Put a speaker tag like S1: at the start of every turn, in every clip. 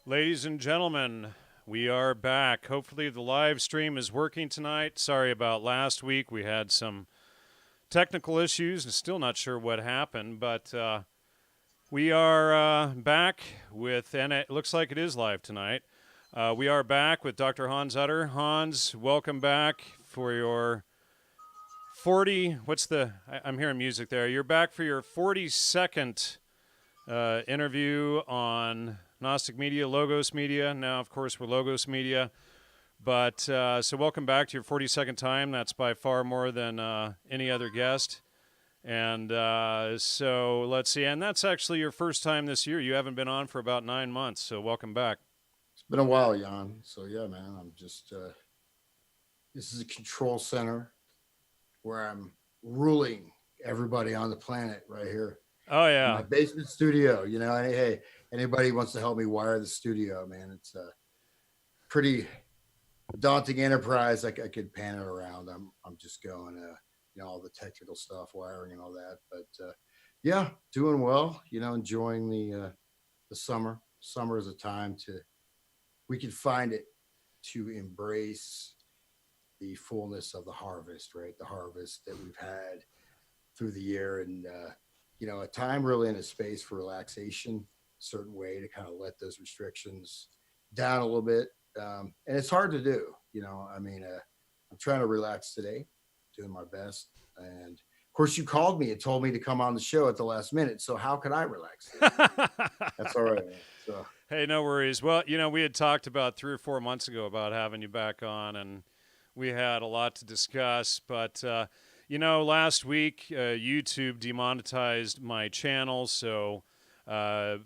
S1: Ladies and gentlemen, we are back. Hopefully, the live stream is working tonight. Sorry about last week. We had some technical issues and still not sure what happened, but we are back with, and it looks like it is live tonight. We are back with Dr. Hans Utter. Hans, welcome back for your 40. I'm hearing music there. You're back for your 42nd interview on Gnostic Media, Logos Media. Now, of course, we're Logos Media. But so welcome back to your 42nd time. That's by far more than any other guest. And so let's see. And that's actually your first time this year. You haven't been on for about 9 months. So welcome back.
S2: It's been a while, Jan. So yeah, man, I'm just this is a control center where I'm ruling everybody on the planet right here
S1: Oh,
S2: in my
S1: yeah.
S2: basement studio. Hey, anybody wants to help me wire the studio, man? It's a pretty daunting enterprise. I could pan it around. I'm just going, all the technical stuff, wiring and all that. But yeah, doing well. Enjoying the summer. Summer is a time to we can find it to embrace the fullness of the harvest, right? The harvest that we've had through the year, and a time really in a space for relaxation, a certain way to kind of let those restrictions down a little bit. And it's hard to do. I'm trying to relax today, doing my best, and of course, you called me and told me to come on the show at the last minute. So how could I relax today? That's all right, man. So
S1: Hey, no worries. Well, we had talked about 3 or 4 months ago about having you back on, and we had a lot to discuss. But, last week, YouTube demonetized my channel. So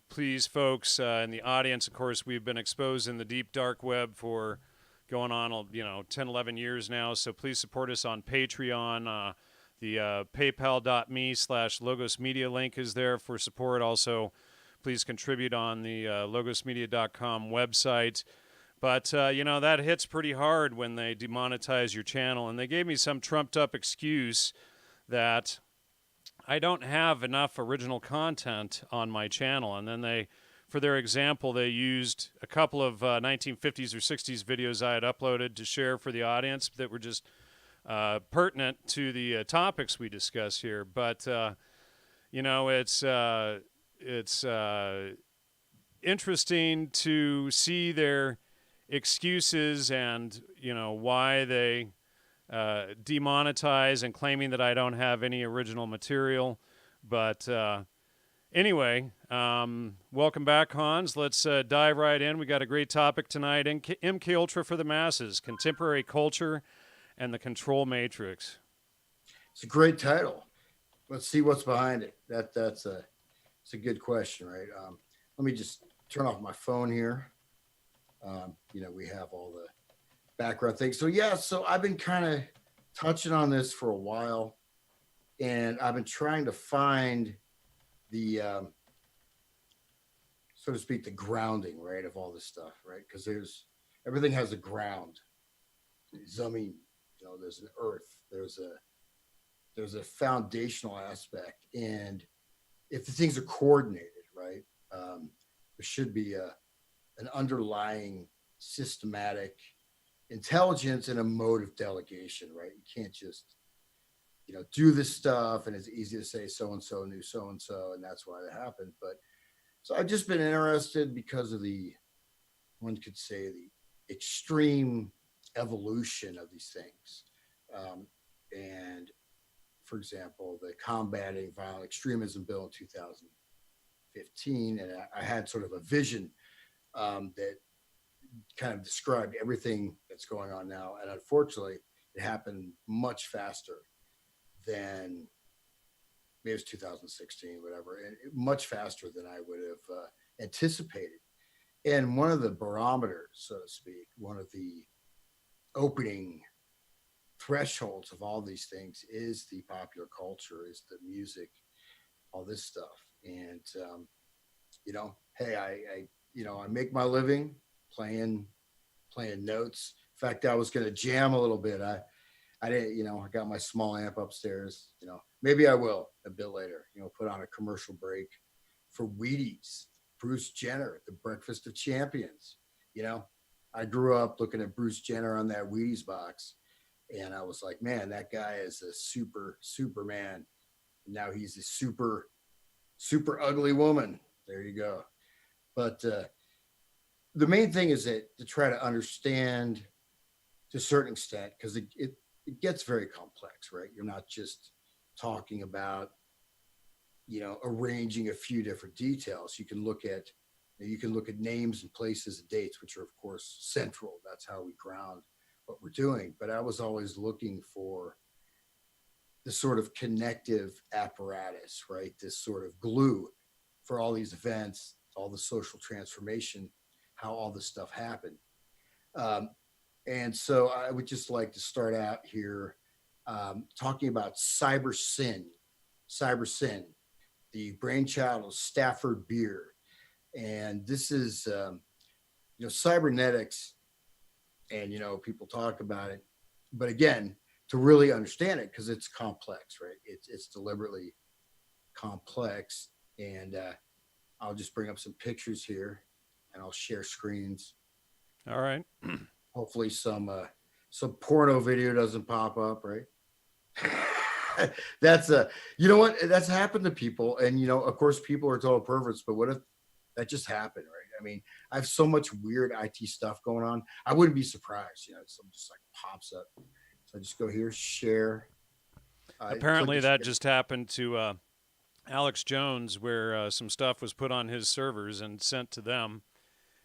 S1: please, folks in the audience, of course, we've been exposed in the deep, dark web for going on, 10, 11 years now. So please support us on Patreon. The paypal.me/Logos Media link is there for support. Also, please contribute on the logosmedia.com website. But, that hits pretty hard when they demonetize your channel. And they gave me some trumped up excuse that I don't have enough original content on my channel. And then for their example, they used a couple of 1950s or 60s videos I had uploaded to share for the audience that were just pertinent to the topics we discuss here. But, it's interesting to see their excuses and why they demonetize and claiming that I don't have any original material. But anyway, welcome back, Hans. Let's dive right in. We got a great topic tonight. MKUltra for the masses: contemporary culture and the control matrix.
S2: it's a great title. Let's see what's behind it. It's a good question, right? Let me just turn off my phone here. We have all the background things. So yeah, so I've been kind of touching on this for a while, and I've been trying to find the, so to speak, the grounding, right, of all this stuff, right? Because everything has a ground. Zummy, there's an earth, there's a foundational aspect, and if the things are coordinated, right, there should be an underlying systematic intelligence and a mode of delegation, right? You can't just do this stuff, and it's easy to say so and so knew so and that's why that happened. But so I've just been interested because of one could say the extreme evolution of these things, and for example, the Combating Violent Extremism Bill in 2015, and I had sort of a vision that kind of described everything that's going on now. And unfortunately, it happened much faster than maybe it was 2016, whatever, and much faster than I would have anticipated. And one of the barometers, so to speak, one of the opening thresholds of all these things is the popular culture, is the music, all this stuff. And hey, I make my living playing notes. In fact, I was going to jam a little bit. I didn't, I got my small amp upstairs. Maybe I will a bit later. Put on a commercial break for Wheaties. Bruce Jenner, the Breakfast of Champions. You know, I grew up looking at Bruce Jenner on that Wheaties box, and I was like, man, that guy is a Superman. Now he's a super ugly woman. There you go. But the main thing is that to try to understand to a certain extent, because it gets very complex, right? You're not just talking about, arranging a few different details. You can look at names and places and dates, which are of course central. That's how we ground what we're doing. But I was always looking for the sort of connective apparatus, right? This sort of glue for all these events, all the social transformation, how all this stuff happened. Um, and so I would just like to start out here talking about cyber sin, the brainchild of Stafford Beer. And this is, cybernetics, and, people talk about it. But again, to really understand it, because it's complex, right? It's deliberately complex. And I'll just bring up some pictures here and I'll share screens.
S1: All right.
S2: Hopefully some porno video doesn't pop up, right? That's what that's happened to people. And of course people are total perverts, but what if that just happened, right? I mean, I have so much weird IT stuff going on. I wouldn't be surprised, something just like pops up. So I just go here, share.
S1: Apparently that just happened to Alex Jones, where some stuff was put on his servers and sent to them,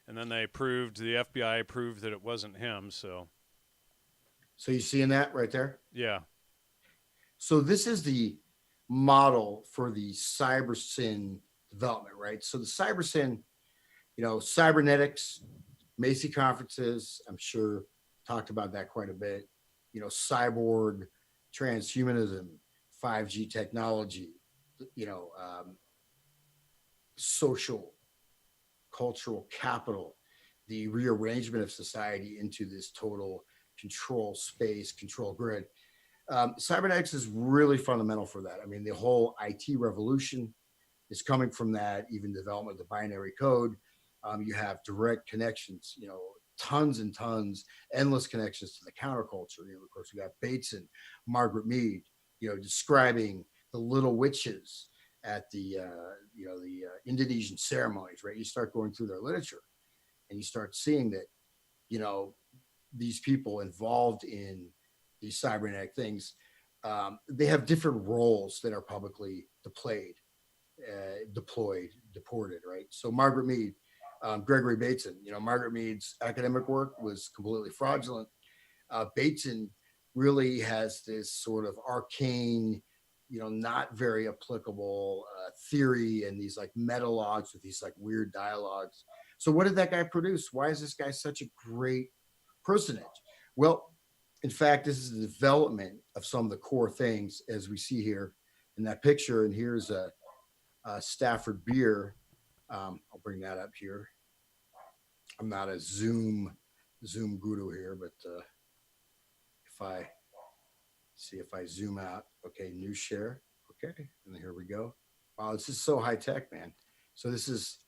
S1: and then the FBI proved that it wasn't him. So
S2: you seeing that right there?
S1: Yeah.
S2: So this is the model for the cyber sin development, right? So the cyber sin, cybernetics, Macy conferences, I'm sure talked about that quite a bit. Cyborg, transhumanism, 5G technology, social, cultural capital, the rearrangement of society into this total control space, control grid. Cybernetics is really fundamental for that. I mean, the whole IT revolution is coming from that, even development of the binary code. You have direct connections, tons and tons, endless connections to the counterculture. Of course, we got Bateson, Margaret Mead, describing the little witches at the Indonesian ceremonies, right? You start going through their literature and you start seeing that, these people involved in these cybernetic things, they have different roles that are publicly deported, right? So Margaret Mead, Gregory Bateson, Margaret Mead's academic work was completely fraudulent. Bateson really has this sort of arcane, not very applicable theory and these like metalogs with these like weird dialogues. So what did that guy produce? Why is this guy such a great personage? Well, in fact, this is the development of some of the core things as we see here in that picture. And here's a Stafford Beer. I'll bring that up here. I'm not a Zoom guru here, but if I zoom out, okay, new share, okay, and here we go. Wow, this is so high tech, man. So this is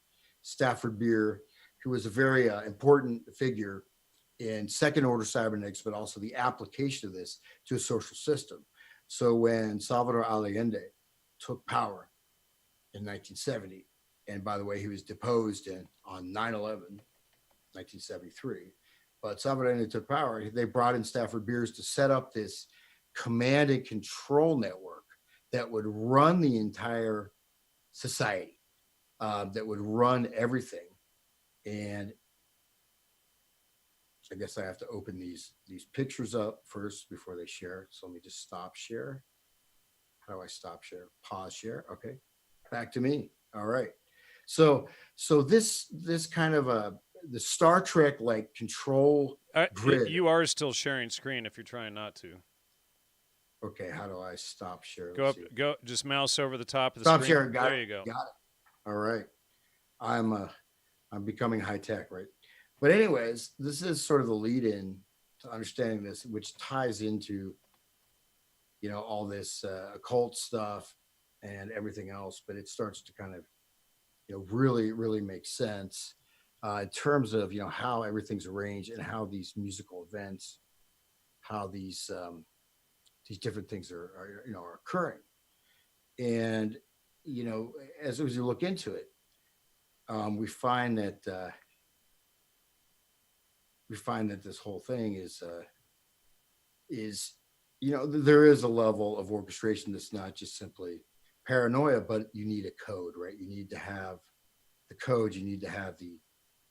S2: Stafford Beer, who was a very important figure in second order cybernetics, but also the application of this to a social system. So when Salvador Allende took power in 1970, and by the way, he was deposed on 9/11, 1973. But Salvador Allende took power. They brought in Stafford Beers to set up this command and control network that would run the entire society, that would run everything. And I guess I have to open these pictures up first before they share. So let me just stop share. How do I stop share? Pause share. Okay, back to me. All right. So this kind of the Star Trek like control grid.
S1: You are still sharing screen if you're trying not to.
S2: Okay, how do I stop share?
S1: Go. Just mouse over the top of the
S2: stop
S1: screen.
S2: Sharing.
S1: There you go.
S2: Got it. All right. I'm becoming high tech, right? But anyways, this is sort of the lead in to understanding this, which ties into, all this occult stuff and everything else. But it starts to kind of really, really makes sense in terms of, how everything's arranged and how these musical events, how these different things are occurring. And, as you look into it, we find that this whole thing is there is a level of orchestration that's not just simply paranoia, but you need a code, right? You need to have the code, you need to have the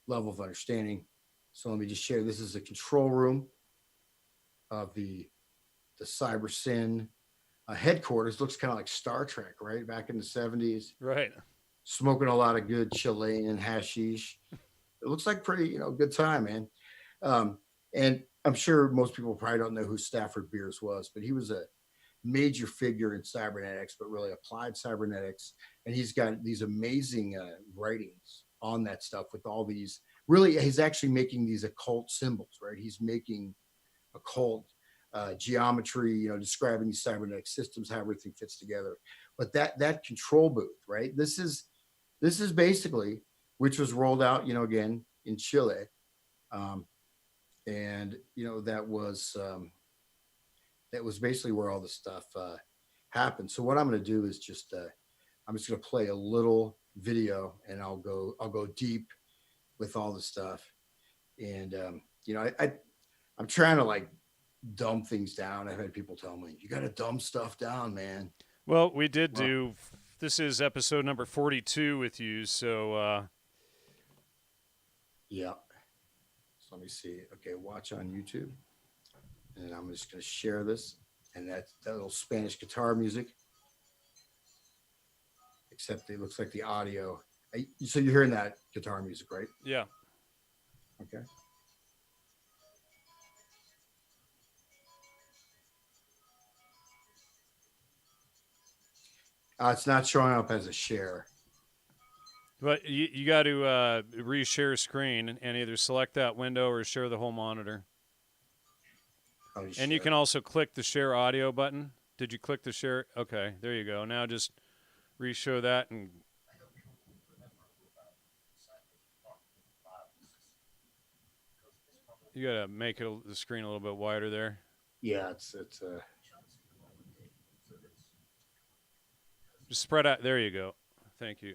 S2: level of understanding. So let me just share, this is a control room of the cyber sin headquarters. Looks kind of like Star Trek, right? Back in the 70s,
S1: Right.
S2: smoking a lot of good Chilean hashish. It looks like pretty, good time, man. And I'm sure most people probably don't know who Stafford Beers was, but he was a major figure in cybernetics, but really applied cybernetics. And he's got these amazing writings on that stuff with all these. Really, he's actually making these occult symbols, right? He's making occult geometry, describing these cybernetic systems, how everything fits together. But that control booth, right? This is basically, which was rolled out, again in Chile, and that was basically where all this stuff happened. So what I'm going to do is I'm just going to play a little video, and I'll go deep with all the stuff. And I'm trying to like dumb things down. I've had people tell me, you got to dumb stuff down, man.
S1: Well, we did do. This is episode number 42 with you, so.
S2: Yeah. So let me see. Okay, watch on YouTube, and I'm just going to share this, and that little Spanish guitar music. Except it looks like the audio. So you're hearing that guitar music, right?
S1: Yeah.
S2: Okay. It's not showing up as a share.
S1: But you got to reshare screen and either select that window or share the whole monitor. And you can also click the share audio button. Did you click the share? Okay, there you go. Now just re-show that and. You got to make the screen a little bit wider there.
S2: Yeah, it's
S1: Just spread out. There you go. Thank you.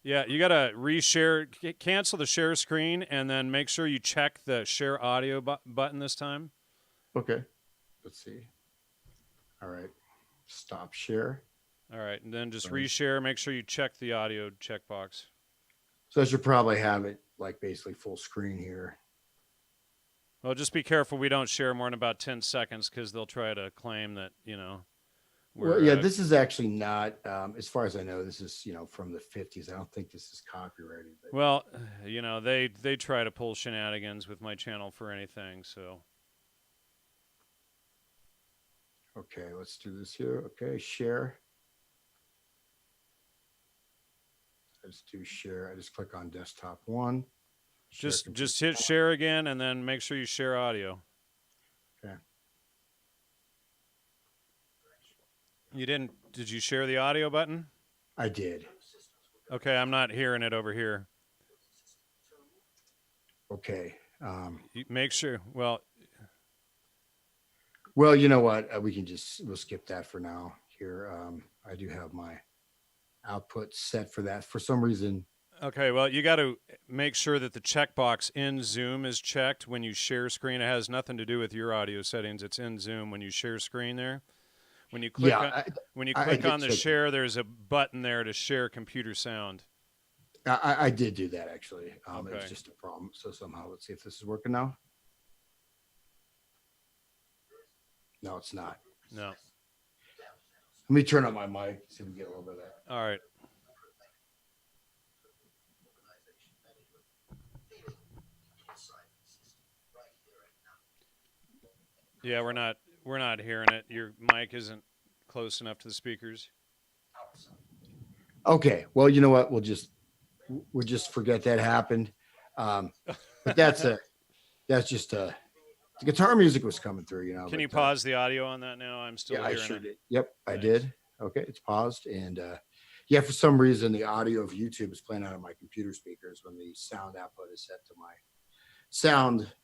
S1: Yeah, you got to reshare, cancel the share screen, and then make sure you check the share audio button this time.
S2: Okay. Let's see. All right. Stop share.
S1: All right, and then just reshare. Make sure you check the audio checkbox.
S2: So I should probably have it like basically full screen here.
S1: Well, just be careful we don't share more than about 10 seconds because they'll try to claim that,
S2: Well, yeah, this is actually not, as far as I know, this is, from the 50s. I don't think this is copyrighted. But...
S1: Well, they try to pull shenanigans with my channel for anything, so.
S2: Okay, let's do this here. Okay, share. Let's do share. I just click on desktop 1.
S1: Just hit share again, and then make sure you share audio.
S2: Okay.
S1: You didn't? Did you share the audio button?
S2: I did.
S1: Okay, I'm not hearing it over here.
S2: Okay.
S1: Make sure. Well,
S2: you know what? We'll skip that for now. Here, I do have my output set for that. For some reason.
S1: Okay, well, you got to make sure that the checkbox in Zoom is checked when you share screen. It has nothing to do with your audio settings. It's in Zoom when you share screen there. When you click on the share, there's a button there to share computer sound.
S2: I did do that, actually.
S1: Okay.
S2: It's just a problem. So somehow, let's see if this is working now. No, it's not.
S1: No.
S2: Let me turn on my mic, see if we can get a little bit of that.
S1: All right. Yeah, we're not hearing it. Your mic isn't close enough to the speakers.
S2: Okay. Well, you know what? We'll just forget that happened. But that's just a The guitar music was coming through, you know.
S1: Can you pause the audio on that now? I'm still
S2: yeah, I
S1: hearing
S2: sure
S1: it.
S2: did. Yep, I
S1: Thanks.
S2: did. Okay, it's paused, and yeah, for some reason the audio of YouTube is playing out of my computer speakers when the sound output is set to my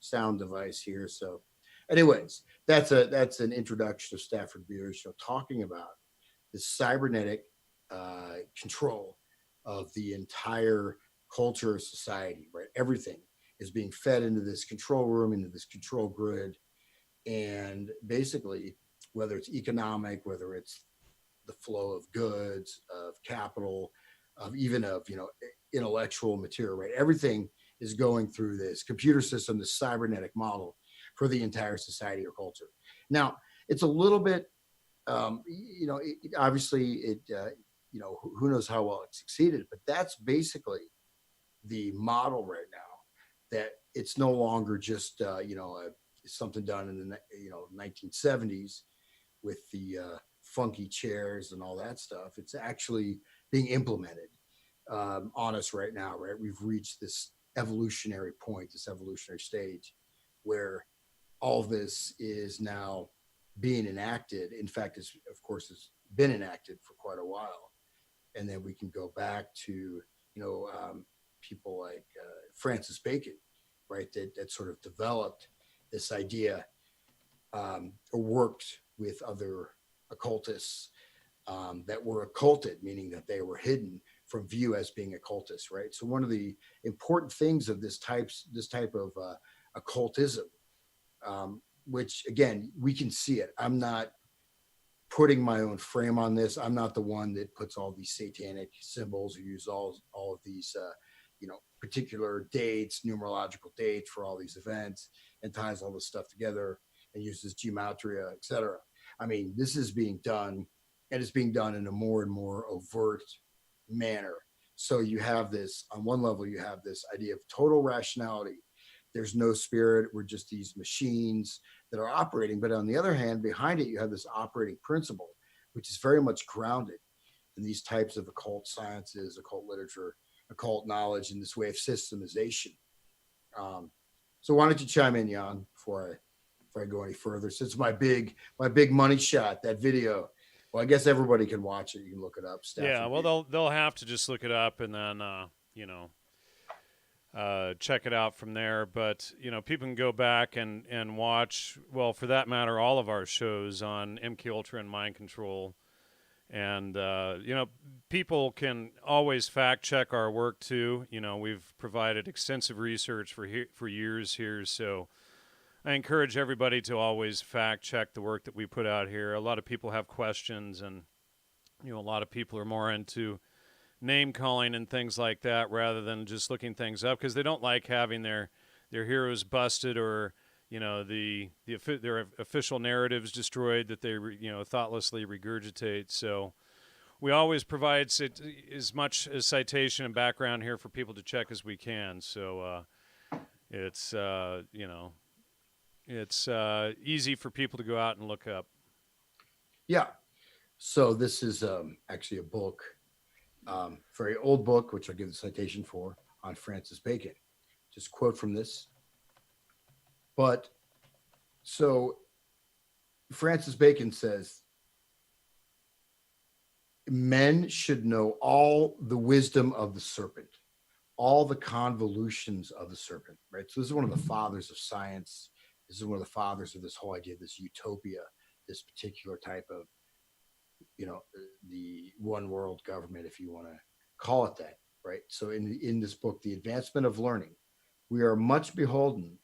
S2: sound device here. So, anyways, that's an introduction of Stafford Beer's show, talking about the cybernetic control of the entire culture of society. Right, everything is being fed into this control room, into this control grid, and basically, whether it's economic, whether it's the flow of goods, of capital, of even of intellectual material, right? Everything is going through this computer system, this cybernetic model for the entire society or culture. Now, it's a little bit, obviously, who knows how well it succeeded, but that's basically the model right now. That it's no longer just something done in the 1970s with the funky chairs and all that stuff. It's actually being implemented on us right now, right? We've reached this evolutionary point, this evolutionary stage where all of this is now being enacted. In fact, of course, it's been enacted for quite a while. And then we can go back to, people like Francis Bacon, right? That sort of developed this idea or worked with other occultists that were occulted, meaning that they were hidden from view as being occultists, right? So one of the important things of this type of occultism, which again we can see it. I'm not putting my own frame on this. I'm not the one that puts all these satanic symbols or use all of these particular dates, numerological dates for all these events, and ties all this stuff together and uses gematria, etc. I mean, this is being done, and it's being done in a more and more overt manner. So you have this, on one level, you have this idea of total rationality. There's no spirit. We're just these machines that are operating. But on the other hand, behind it, you have this operating principle, which is very much grounded in these types of occult sciences, occult literature, occult knowledge, and this way of systemization. So why don't you chime in, Jan, before I go any further? Since my big money shot, that video. Well, I guess everybody can watch it. You can look it up.
S1: Yeah, well, they'll have to just look it up and then check it out from there. But people can go back and watch. Well, for that matter, all of our shows on MKULTRA and mind control. And people can always fact check our work too. We've provided extensive research for years here, so I encourage everybody to always fact check the work that we put out here. A lot of people have questions, and a lot of people are more into name calling and things like that rather than just looking things up, because they don't like having their heroes busted or their official narratives destroyed that they thoughtlessly regurgitate. So we always provide as much as citation and background here for people to check as we can. So it's easy for people to go out and look up.
S2: Yeah. So this is actually a book, very old book, which I'll give the citation for, on Francis Bacon. Just quote from this. But so Francis Bacon says, men should know all the wisdom of the serpent, all the convolutions of the serpent, right? So this is one of the fathers of science. This is one of the fathers of this whole idea of this utopia, this particular type of, the one world government, if you want to call it that, right? So in this book, The Advancement of Learning, we are much beholden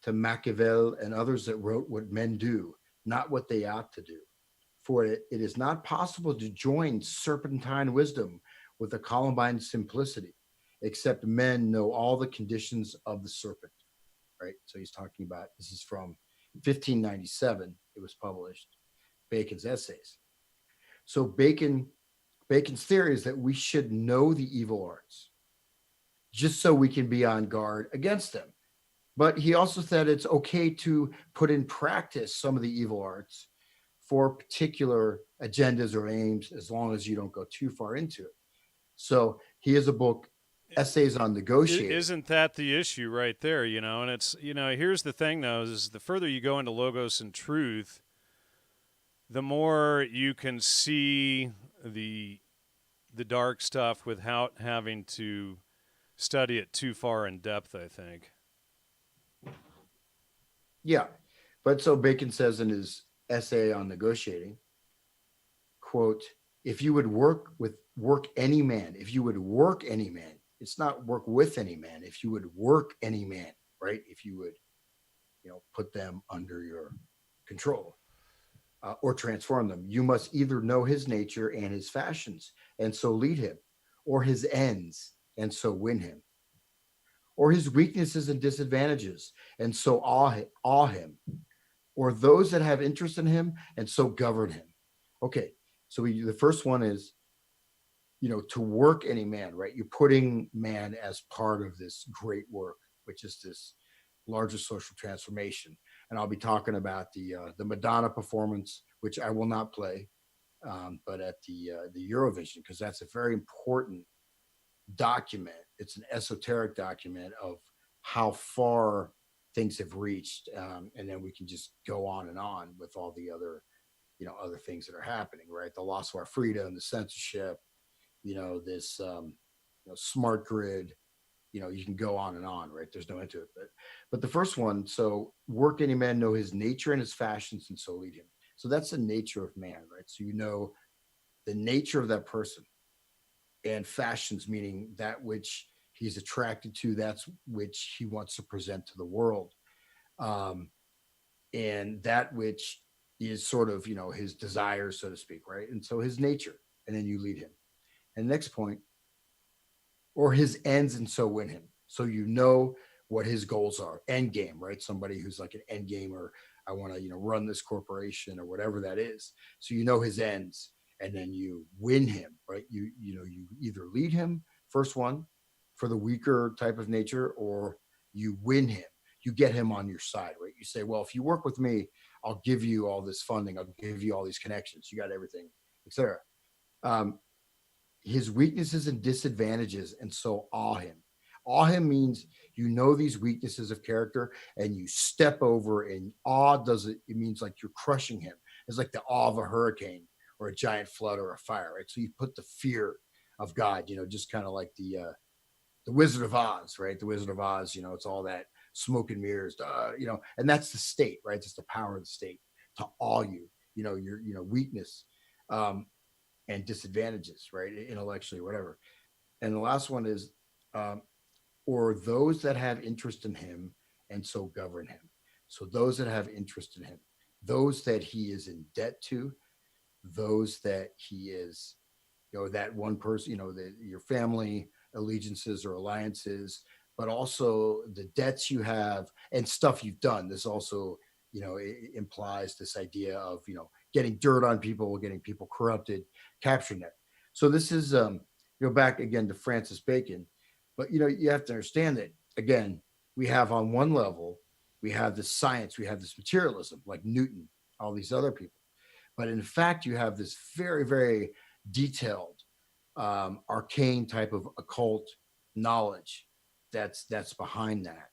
S2: to Machiavel and others that wrote what men do, not what they ought to do. For it is not possible to join serpentine wisdom with a Columbine simplicity, except men know all the conditions of the serpent, right? So he's talking about, this is from 1597, it was published, Bacon's essays. So Bacon's theory is that we should know the evil arts, just so we can be on guard against them. But he also said it's okay to put in practice some of the evil arts for particular agendas or aims, as long as you don't go too far into it. So he has a book. essays on negotiating.
S1: Isn't that the issue right there? And it's, here's the thing though, is the further you go into logos and truth, the more you can see the the dark stuff without having to study it too far in depth, I think.
S2: Yeah. But so Bacon says in his essay on negotiating, quote, if you would work any man, if you would work any man, it's not work with any man. If you would work any man, right? If you would, put them under your control, or transform them, you must either know his nature and his fashions, and so lead him, or his ends, and so win him, or his weaknesses and disadvantages, and so awe him, or those that have interest in him, and so govern him. Okay, so the first one is, to work any man, right? You're putting man as part of this great work, which is this larger social transformation. And I'll be talking about the Madonna performance, which I will not play, but at the Eurovision, because that's a very important document. It's an esoteric document of how far things have reached, and then we can just go on and on with all the other things that are happening, right? The loss of our freedom, the censorship, this smart grid, you can go on and on, right? There's no end to it. But the first one, so work any man, know his nature and his fashions, and so lead him. So that's the nature of man, right? So the nature of that person, and fashions, meaning that which he's attracted to, that's which he wants to present to the world, and that which is sort of his desire, so to speak, right? And so his nature, and then you lead him. And next point, or his ends, and so win him. So what his goals are, end game, right? Somebody who's like an end gamer. I want to run this corporation or whatever that is. So his ends, and then you win him, right? You either lead him, first one, for the weaker type of nature, or you win him. You get him on your side, right? You say, well, if you work with me, I'll give you all this funding, I'll give you all these connections, you got everything, etc. His weaknesses and disadvantages, and so awe him. Awe him means these weaknesses of character, and you step over, and awe it means like you're crushing him. It's like the awe of a hurricane or a giant flood or a fire, right? So you put the fear of God, just kind of like the Wizard of Oz, right? The Wizard of Oz, it's all that smoke and mirrors, and that's the state, right? It's the power of the state to awe you, your weakness, and disadvantages, right? Intellectually, whatever. And the last one is, or those that have interest in him, and so govern him. So those that have interest in him, those that he is in debt to, those that he is, that one person, your family allegiances or alliances, but also the debts you have and stuff you've done. This also, it implies this idea of, getting dirt on people, getting people corrupted, capturing that. So this is, back again to Francis Bacon, but, you have to understand that, again, we have on one level, we have this science, we have this materialism, like Newton, all these other people. But in fact, you have this very, very detailed, arcane type of occult knowledge that's behind that.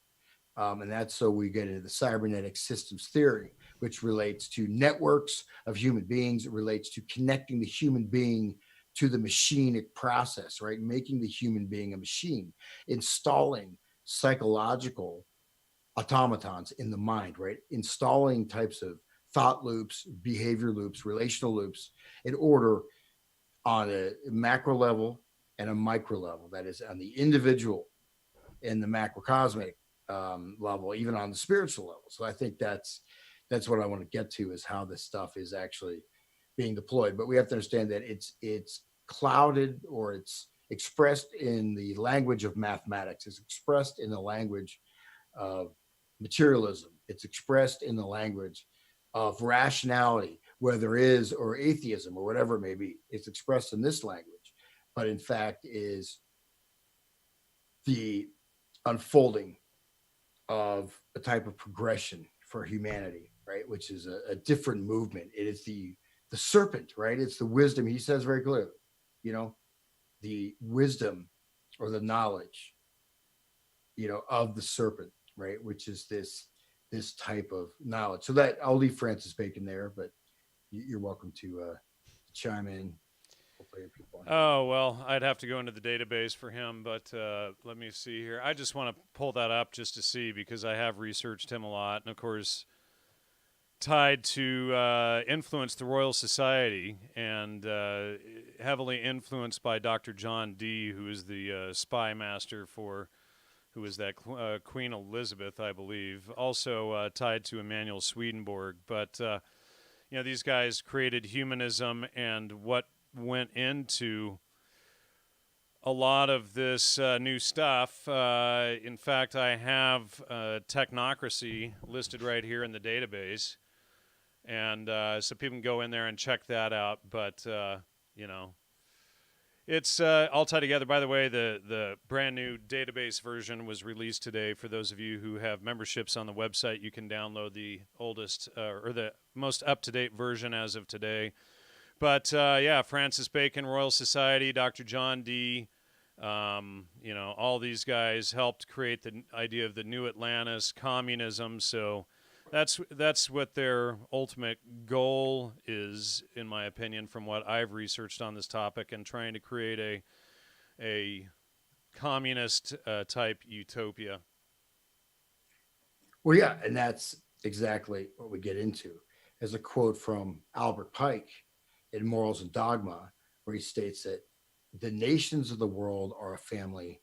S2: And that's so we get into the cybernetic systems theory, which relates to networks of human beings. It relates to connecting the human being to the machinic process, right? Making the human being a machine, installing psychological automatons in the mind, right? Installing types of thought loops, behavior loops, relational loops in order on a macro level and a micro level. That is on the individual and the macrocosmic level, even on the spiritual level. So I think that's what I want to get to, is how this stuff is actually being deployed. But we have to understand that it's clouded, or it's expressed in the language of mathematics. It's expressed in the language of materialism. It's expressed in the language of rationality, whether there is, or atheism, or whatever it may be. It's expressed in this language, but in fact is the unfolding of a type of progression for humanity, right? Which is a different movement. It is the serpent, right? It's the wisdom. He says very clearly, the wisdom or the knowledge, of the serpent, right? Which is this type of knowledge. So that I'll leave Francis Bacon there, but you're welcome to chime in. Hopefully, people on here.
S1: Oh, well, I'd have to go into the database for him, but let me see here. I just want to pull that up just to see because I have researched him a lot. And of course, tied to influence the Royal Society and heavily influenced by Dr. John Dee, who is the spy master for, who is that, Queen Elizabeth, I believe. Also tied to Emanuel Swedenborg. But, these guys created humanism, and what went into a lot of this new stuff. In fact, I have technocracy listed right here in the database. And so people can go in there and check that out. But, it's all tied together. By the way, the brand new database version was released today. For those of you who have memberships on the website, you can download the oldest or the most up-to-date version as of today. But, Francis Bacon, Royal Society, Dr. John Dee, all these guys helped create the idea of the new Atlantis, communism. So that's what their ultimate goal is, in my opinion, from what I've researched on this topic, and trying to create a communist type utopia.
S2: Well, yeah, and that's exactly what we get into. As a quote from Albert Pike in Morals and Dogma, where he states that the nations of the world are a family.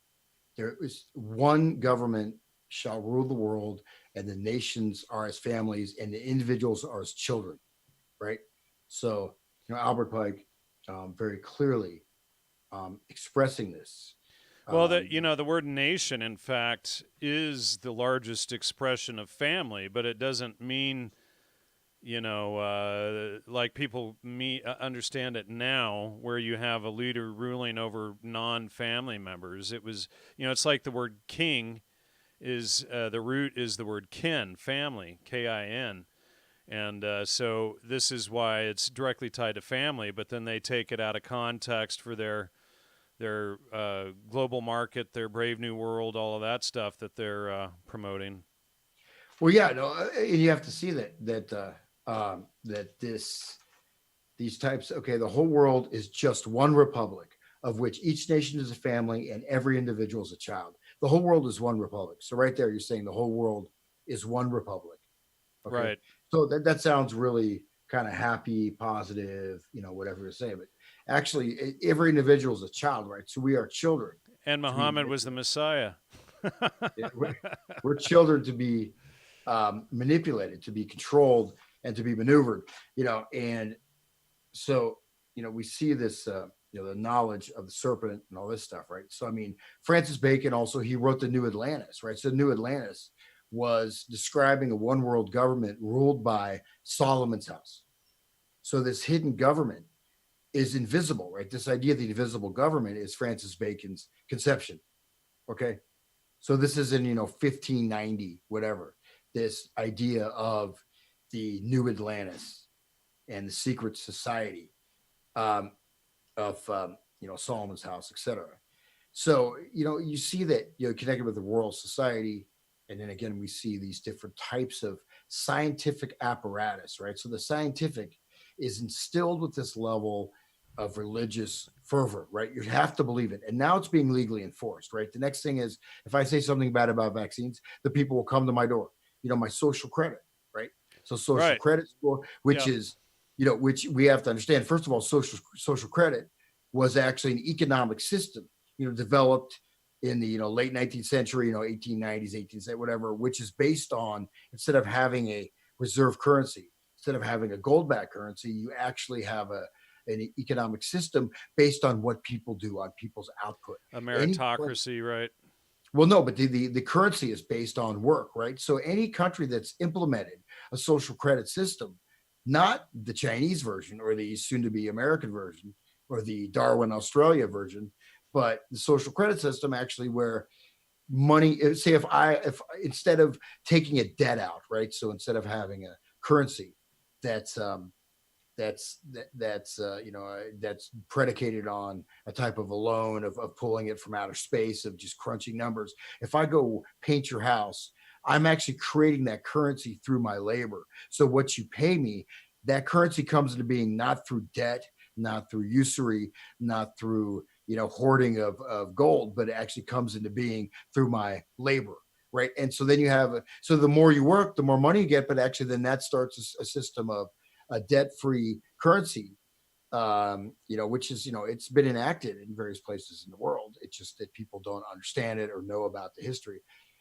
S2: There is one government shall rule the world, and the nations are as families, and the individuals are as children, right? So, Albert Pike very clearly expressing this.
S1: Well, the word nation, in fact, is the largest expression of family, but it doesn't mean, like people understand it now, where you have a leader ruling over non-family members. It was, it's like the word king is the root is the word kin, family, K-I-N. And so this is why it's directly tied to family, but then they take it out of context for their global market, their Brave New World, all of that stuff that they're promoting.
S2: Well, yeah, no, and you have to see that these types. Okay, the whole world is just one republic, of which each nation is a family and every individual is a child. The whole world is one republic. So right there, you're saying the whole world is one republic. Okay?
S1: Right.
S2: So that sounds really kind of happy, positive, whatever you say. But actually, every individual is a child, right? So we are children.
S1: And Muhammad was the Messiah.
S2: Yeah, we're children to be manipulated, to be controlled, and to be maneuvered. And so we see this. The knowledge of the serpent and all this stuff, right? So, Francis Bacon also, he wrote the New Atlantis, right? So New Atlantis was describing a one world government ruled by Solomon's house. So this hidden government is invisible, right? This idea of the invisible government is Francis Bacon's conception, okay? So this is in, 1590, whatever, this idea of the New Atlantis and the secret society. Of Solomon's house, etc. So you see that connected with the Royal Society, and then again we see these different types of scientific apparatus, right? So the scientific is instilled with this level of religious fervor, right? You have to believe it, and now it's being legally enforced, right? The next thing is, if I say something bad about vaccines, the people will come to my door. My social credit, right? So social credit score, which is which we have to understand. First of all, social credit was actually an economic system, developed in the late 19th century, 1890s, 18th, whatever, which is based on, instead of having a reserve currency, instead of having a gold-backed currency, you actually have an economic system based on what people do, on people's output.
S1: A meritocracy, right?
S2: Well, no, but the currency is based on work, right? So any country that's implemented a social credit system, not the Chinese version or the soon-to-be American version or the Darwin Australia version, but the social credit system actually, where money, say if instead of taking a debt out, right? So instead of having a currency that's that's predicated on a type of a loan of pulling it from outer space, of just crunching numbers. If I go paint your house, I'm actually creating that currency through my labor. So what you pay me, that currency comes into being not through debt, not through usury, not through hoarding of gold, but it actually comes into being through my labor. Right. And so then you have, so the more you work, the more money you get, but actually then that starts a system of a debt-free currency, which is, it's been enacted in various places in the world. It's just that people don't understand it or know about the history.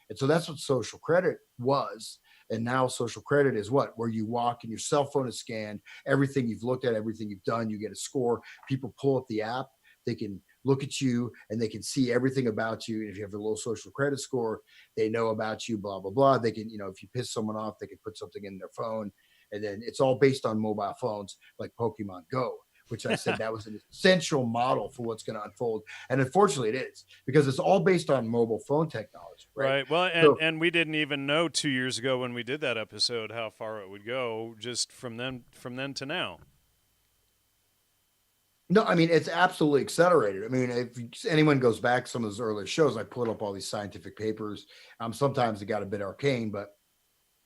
S2: And so that's what social credit was. And now social credit is what? Where you walk and your cell phone is scanned, everything you've looked at, everything you've done, you get a score. People pull up the app, they can look at you and they can see everything about you. And if you have a low social credit score, they know about you, blah, blah, blah. They can, if you piss someone off, they can put something in their phone. And then it's all based on mobile phones like Pokemon Go, which I said that was an essential model for what's going to unfold. And unfortunately, it is, because it's all based on mobile phone technology.
S1: Right. Well, and we didn't even know 2 years ago when we did that episode how far it would go just from then to now.
S2: No, I mean, it's absolutely accelerated. I mean, if anyone goes back some of those earlier shows, I put up all these scientific papers. Sometimes it got a bit arcane, but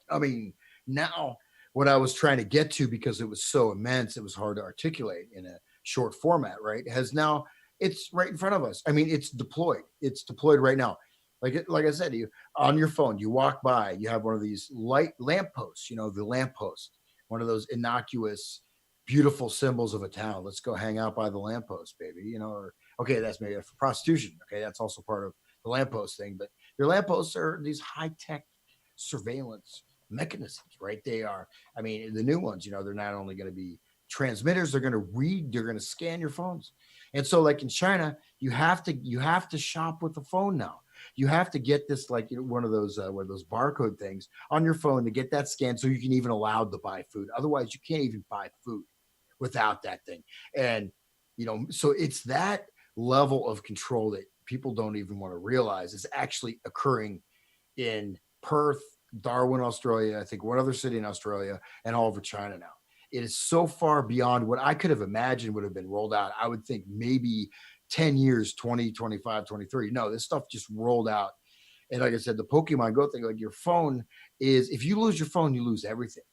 S2: I mean, now what I was trying to get to, because it was so immense, it was hard to articulate in a short format, right? Has now, it's right in front of us. I mean, it's deployed. It's deployed right now. Like I said, you on your phone, you walk by, you have one of these light lampposts, the lamppost, one of those innocuous, beautiful symbols of a town. Let's go hang out by the lamppost, baby. Or okay, that's maybe for prostitution. Okay, that's also part of the lamppost thing. But your lampposts are these high-tech surveillance mechanisms, right? They are, I mean, the new ones, they're not only going to be transmitters, they're going to read, they're going to scan your phones. And so like in China, you have to shop with the phone now. You have to get this, like one of those barcode things on your phone to get that scanned so you can even allowed to buy food. Otherwise, you can't even buy food without that thing. And so it's that level of control that people don't even want to realize is actually occurring in Perth, Darwin, Australia, I think one other city in Australia, and all over China now. It is so far beyond what I could have imagined would have been rolled out. I would think maybe 10 years, 20, 25, 23. No, this stuff just rolled out. And like I said, the Pokemon Go thing, like your phone is, if you lose your phone, you lose everything.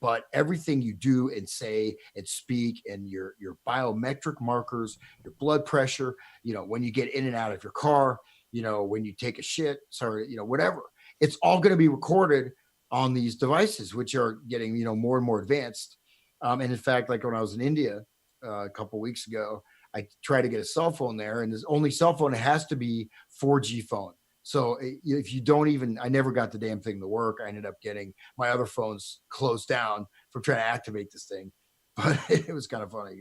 S2: But everything you do and say and speak, and your biometric markers, your blood pressure, when you get in and out of your car, when you take a shit, whatever, it's all going to be recorded on these devices, which are getting, more and more advanced. And in fact, like when I was in India a couple of weeks ago, I tried to get a cell phone there, and the only cell phone, it has to be 4G phone. So if you don't even, I never got the damn thing to work. I ended up getting my other phones closed down from trying to activate this thing, but it was kind of funny.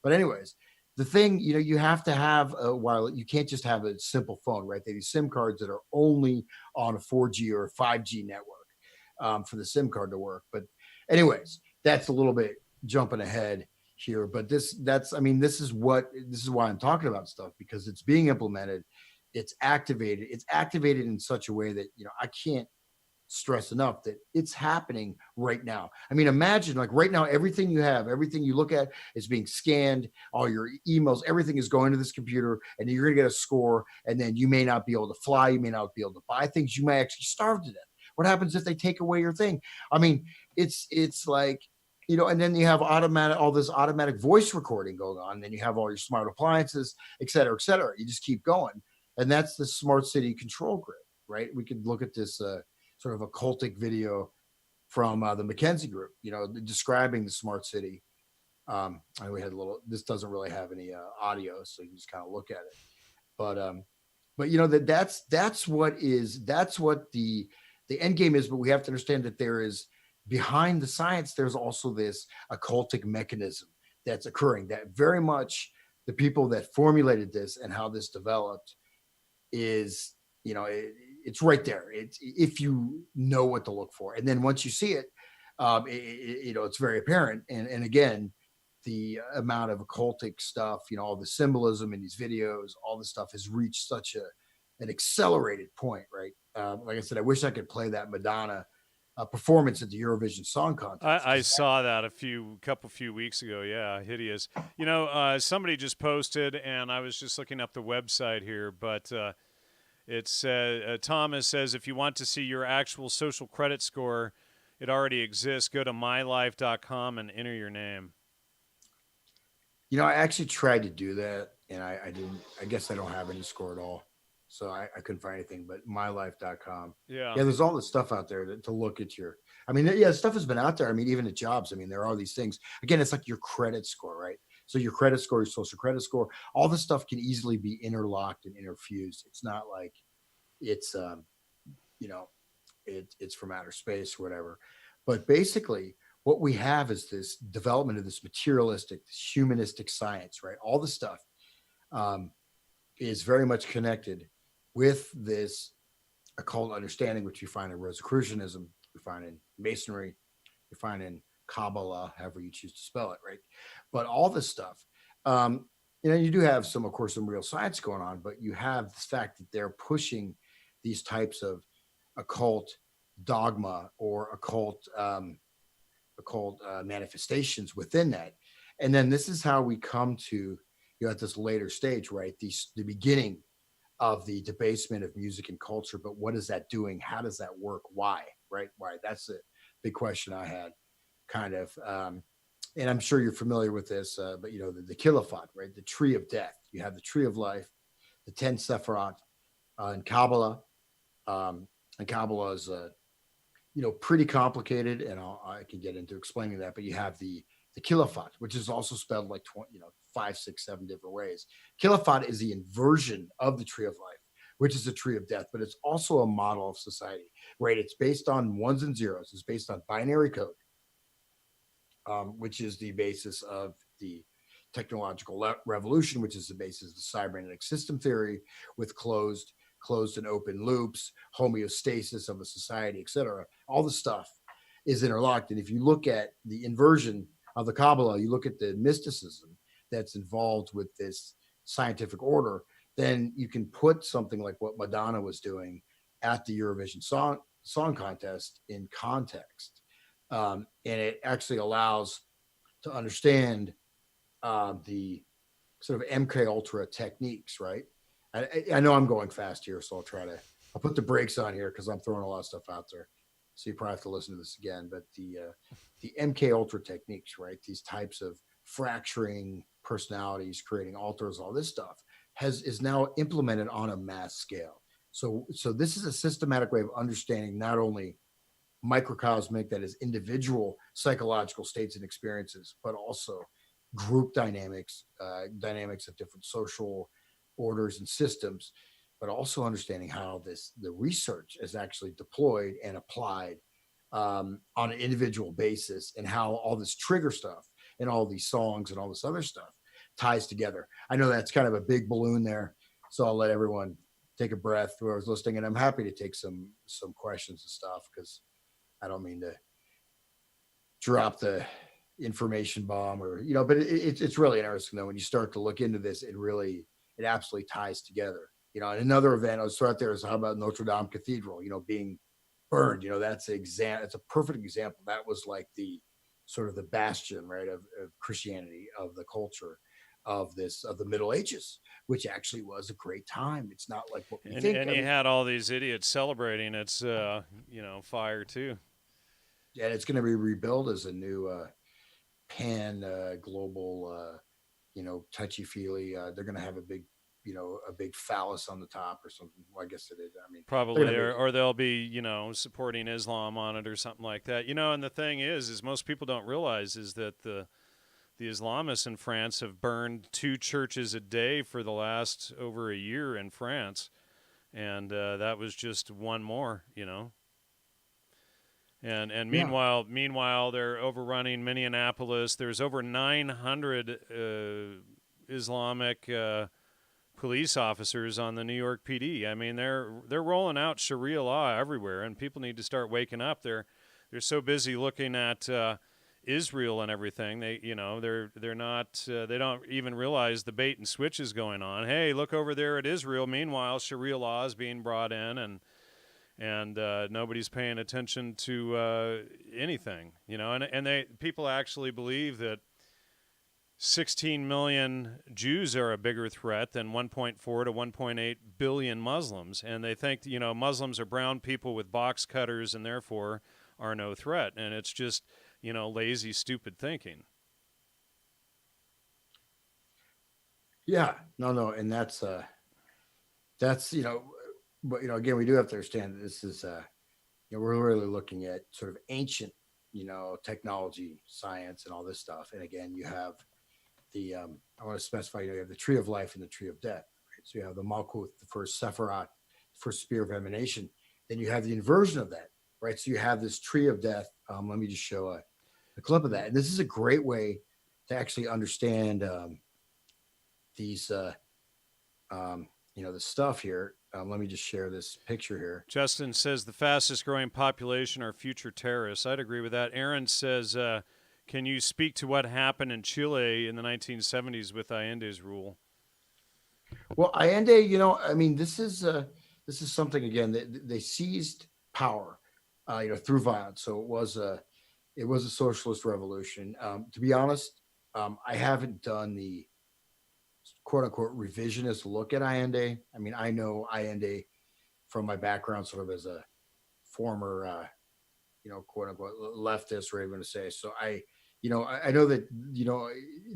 S2: But anyways, the thing, you have to have a wireless. You can't just have a simple phone, right? They use SIM cards that are only on a 4G or a 5G network for the SIM card to work. But anyways, that's a little bit jumping ahead here. But this is why I'm talking about stuff, because it's being implemented. It's activated in such a way that, I can't stress enough that it's happening right now. I mean, imagine like right now, everything you have, everything you look at is being scanned, all your emails, everything is going to this computer, and you're going to get a score. And then you may not be able to fly. You may not be able to buy things. You may actually starve to death. What happens if they take away your thing? I mean, it's like, and then you have all this automatic voice recording going on. And then you have all your smart appliances, et cetera, et cetera. You just keep going. And that's the smart city control grid, right? We could look at this sort of occultic video from the McKinsey Group, describing the smart city. We had this doesn't really have any audio, so you can just kind of look at it. But that's what the end game is. But we have to understand that there is, behind the science, there's also this occultic mechanism that's occurring, that very much the people that formulated this and how this developed is, it's right there. It's, if you know what to look for, and then once you see it, it's very apparent. And again, the amount of occultic stuff, all the symbolism in these videos, all this stuff has reached such an accelerated point, right? Like I said, I wish I could play that Madonna performance at the Eurovision Song Contest.
S1: I saw that a few weeks ago. Yeah, hideous. Somebody just posted, and I was just looking up the website here, but it's Thomas says if you want to see your actual social credit score, it already exists. Go to mylife.com and enter your name.
S2: I actually tried to do that, and I didn't. I guess I don't have any score at all, so I couldn't find anything. But mylife.com.
S1: Yeah.
S2: There's all this stuff out there to look at your. I mean, yeah, stuff has been out there. I mean, even at jobs. I mean, there are these things. Again, it's like your credit score, right? So your credit score, your social credit score, all this stuff can easily be interlocked and interfused. It's not like it's it's from outer space or whatever. But basically, what we have is this development of this materialistic, this humanistic science, right? All the stuff is very much connected with this occult understanding, which you find in Rosicrucianism, you find in Masonry, you find in Kabbalah, however you choose to spell it, right? But all this stuff, you do have some, of course, some real science going on, but you have the fact that they're pushing these types of occult dogma or occult manifestations within that. And then this is how we come to, at this later stage, right? The beginning of the debasement of music and culture. But what is that doing? How does that work? Why? Right? Why? That's a big question I had, kind of. And I'm sure you're familiar with this, but the Kilophot, right? The tree of death. You have the tree of life, the 10 Sephirot in Kabbalah. And Kabbalah is pretty complicated, and I can get into explaining that. But you have the Kilophot, which is also spelled like 5, 6, 7 different ways. Kilophot is the inversion of the tree of life, which is the tree of death, but it's also a model of society, right? It's based on ones and zeros. It's based on binary code, which is the basis of the technological revolution, which is the basis of the cybernetic system theory, with closed and open loops, homeostasis of a society, etc. All the stuff is interlocked. And if you look at the inversion of the Kabbalah, you look at the mysticism that's involved with this scientific order, then you can put something like what Madonna was doing at the Eurovision Song Contest in context. And it actually allows to understand the sort of MKUltra techniques, right? I know I'm going fast here, so I'll put the brakes on here because I'm throwing a lot of stuff out there. So you probably have to listen to this again. But the MKUltra techniques, right? These types of fracturing personalities, creating alters, all this stuff is now implemented on a mass scale. So this is a systematic way of understanding not only microcosmic, that is individual psychological states and experiences, but also group dynamics of different social orders and systems, but also understanding how the research is actually deployed and applied on an individual basis, and how all this trigger stuff and all these songs and all this other stuff ties together. I know that's kind of a big balloon there, so I'll let everyone take a breath who was listening, and I'm happy to take some questions and stuff, because I don't mean to drop the information bomb or, but it's really interesting though when you start to look into this. It absolutely ties together. And another event I was thrown out there is, how about Notre Dame Cathedral, being burned. That's it's a perfect example. That was like the sort of the bastion, right, of Christianity, of the culture of the Middle Ages, which actually was a great time. It's not like what we think.
S1: And you had all these idiots celebrating its fire too.
S2: Yeah, it's going to be rebuilt as a new pan global touchy feely. They're going to have a big phallus on the top or something. Well, I guess it is. I mean,
S1: probably, or they'll be supporting Islam on it or something like that. And the thing is most people don't realize is that the Islamists in France have burned 2 churches a day for the last over a year in France, and that was just one more. And meanwhile, they're overrunning Minneapolis. There's over 900 Islamic police officers on the New York PD. I mean, they're rolling out Sharia law everywhere, and people need to start waking up. They're so busy looking at Israel and everything. They're not. They don't even realize the bait and switch is going on. Hey, look over there at Israel. Meanwhile, Sharia law is being brought in, and and nobody's paying attention to anything, you know. And people actually believe that 16 million Jews are a bigger threat than 1.4 to 1.8 billion Muslims, and they think, you know, Muslims are brown people with box cutters and therefore are no threat, and it's just, you know, lazy, stupid thinking.
S2: Yeah, no, and that's but again, we do have to understand that this is we're really looking at sort of ancient technology, science, and all this stuff. And again, you have the I want to specify, you have the tree of life and the tree of death. Right? So you have the Malkuth, the first Sephiroth, the first spear of emanation. Then you have the inversion of that, right? So you have this tree of death. Let me just show a clip of that. And this is a great way to actually understand these the stuff here. Let me just share this picture here.
S1: Justin says the fastest growing population are future terrorists. I'd agree with that. Aaron says, can you speak to what happened in Chile in the 1970s with Allende's rule?
S2: Well, Allende, I mean, this is something, again, that they seized power, through violence. So it was a socialist revolution. To be honest, I haven't done the quote unquote revisionist look at Allende. I mean, I know Allende from my background, sort of as a former, quote unquote leftist, or even to say. So I know that,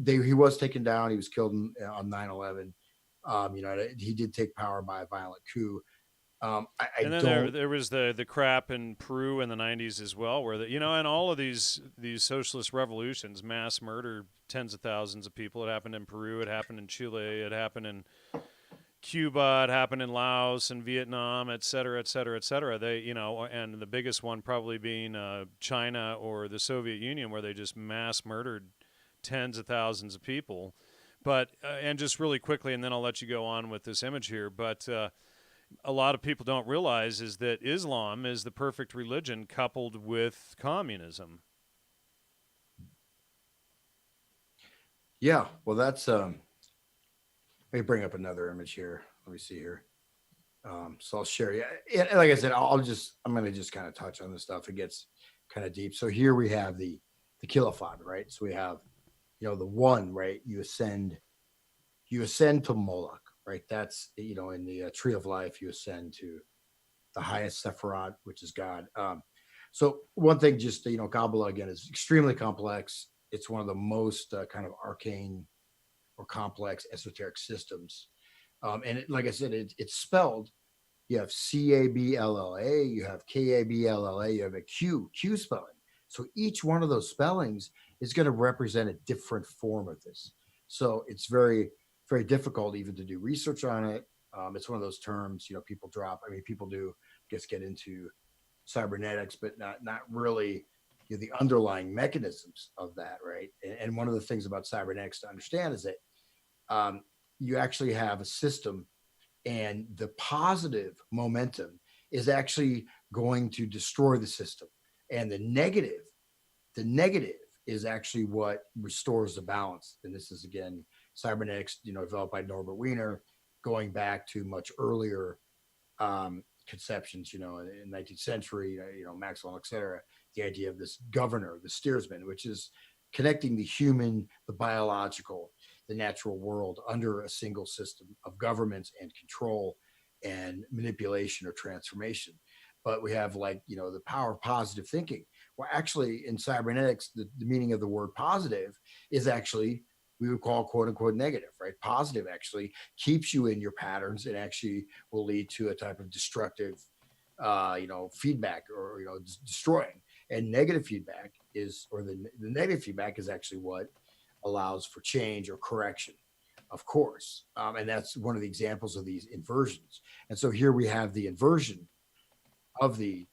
S2: he was taken down. He was killed on 9/11. He did take power by a violent coup.
S1: And then there was the crap in Peru in the 90s as well, where and all of these socialist revolutions, mass murder, tens of thousands of people. It happened in Peru, it happened in Chile, it happened in Cuba, it happened in Laos and Vietnam, et cetera, et cetera, et cetera. They, and the biggest one probably being China or the Soviet Union, where they just mass murdered tens of thousands of people. But and just really quickly, and then I'll let you go on with this image here, but a lot of people don't realize is that Islam is the perfect religion coupled with communism.
S2: Yeah, well, that's let me bring up another image here. Let me see here. So I'll share. Yeah, like I said, I'm going to just kind of touch on this stuff. It gets kind of deep. So here we have the Khilafat, right? So we have, the one, right? You ascend to Moloch, right? That's, in the tree of life, you ascend to the highest Sephiroth, which is God. So one thing, just, Kabbalah, again, is extremely complex. It's one of the most kind of arcane or complex esoteric systems. And like I said, it's spelled. You have Cablla, you have Kablla, you have a Q spelling. So each one of those spellings is going to represent a different form of this. So it's very, very difficult even to do research on it. It's one of those terms, people drop. I mean, people do, get into cybernetics, but not really the underlying mechanisms of that, right? And one of the things about cybernetics to understand is that you actually have a system, and the positive momentum is actually going to destroy the system, and the negative is actually what restores the balance. And this is, again, cybernetics, developed by Norbert Wiener, going back to much earlier conceptions, in the 19th century, Maxwell, et cetera. The idea of this governor, the steersman, which is connecting the human, the biological, the natural world under a single system of governments and control and manipulation or transformation. But we have, the power of positive thinking. Well, actually, in cybernetics, the meaning of the word positive is actually, we would call quote unquote negative, right? Positive actually keeps you in your patterns and actually will lead to a type of destructive, feedback, or, destroying. And negative feedback is, or the negative feedback is actually what allows for change or correction, of course. And that's one of the examples of these inversions. And so here we have the inversion of the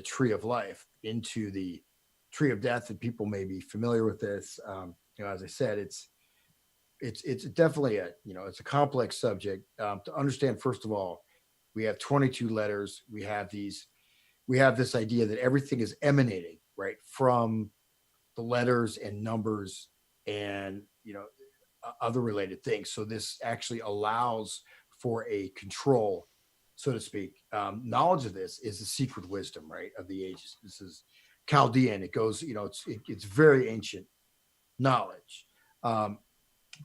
S2: tree of life into the tree of death. And people may be familiar with this. As I said, it's definitely it's a complex subject. To understand, first of all, we have 22 letters. We have this idea that everything is emanating, right, from the letters and numbers and, other related things. So this actually allows for a control so to speak. Knowledge of this is the secret wisdom, right, of the ages. This is Chaldean. It goes, it's very ancient knowledge. Um,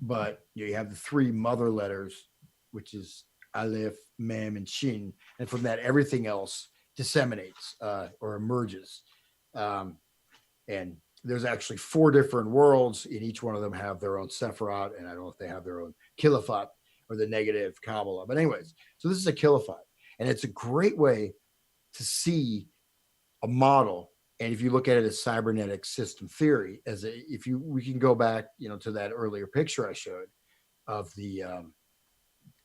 S2: but you have the three mother letters, which is Aleph, Mem, and Shin, and from that everything else disseminates or emerges. Um, and there's actually four different worlds, and each one of them have their own Sephiroth, and I don't know if they have their own Kilophot or the negative Kabbalah. But anyways, so this is a Kilophot, and it's a great way to see a model. And if you look at it as cybernetic system theory, we can go back, to that earlier picture I showed of the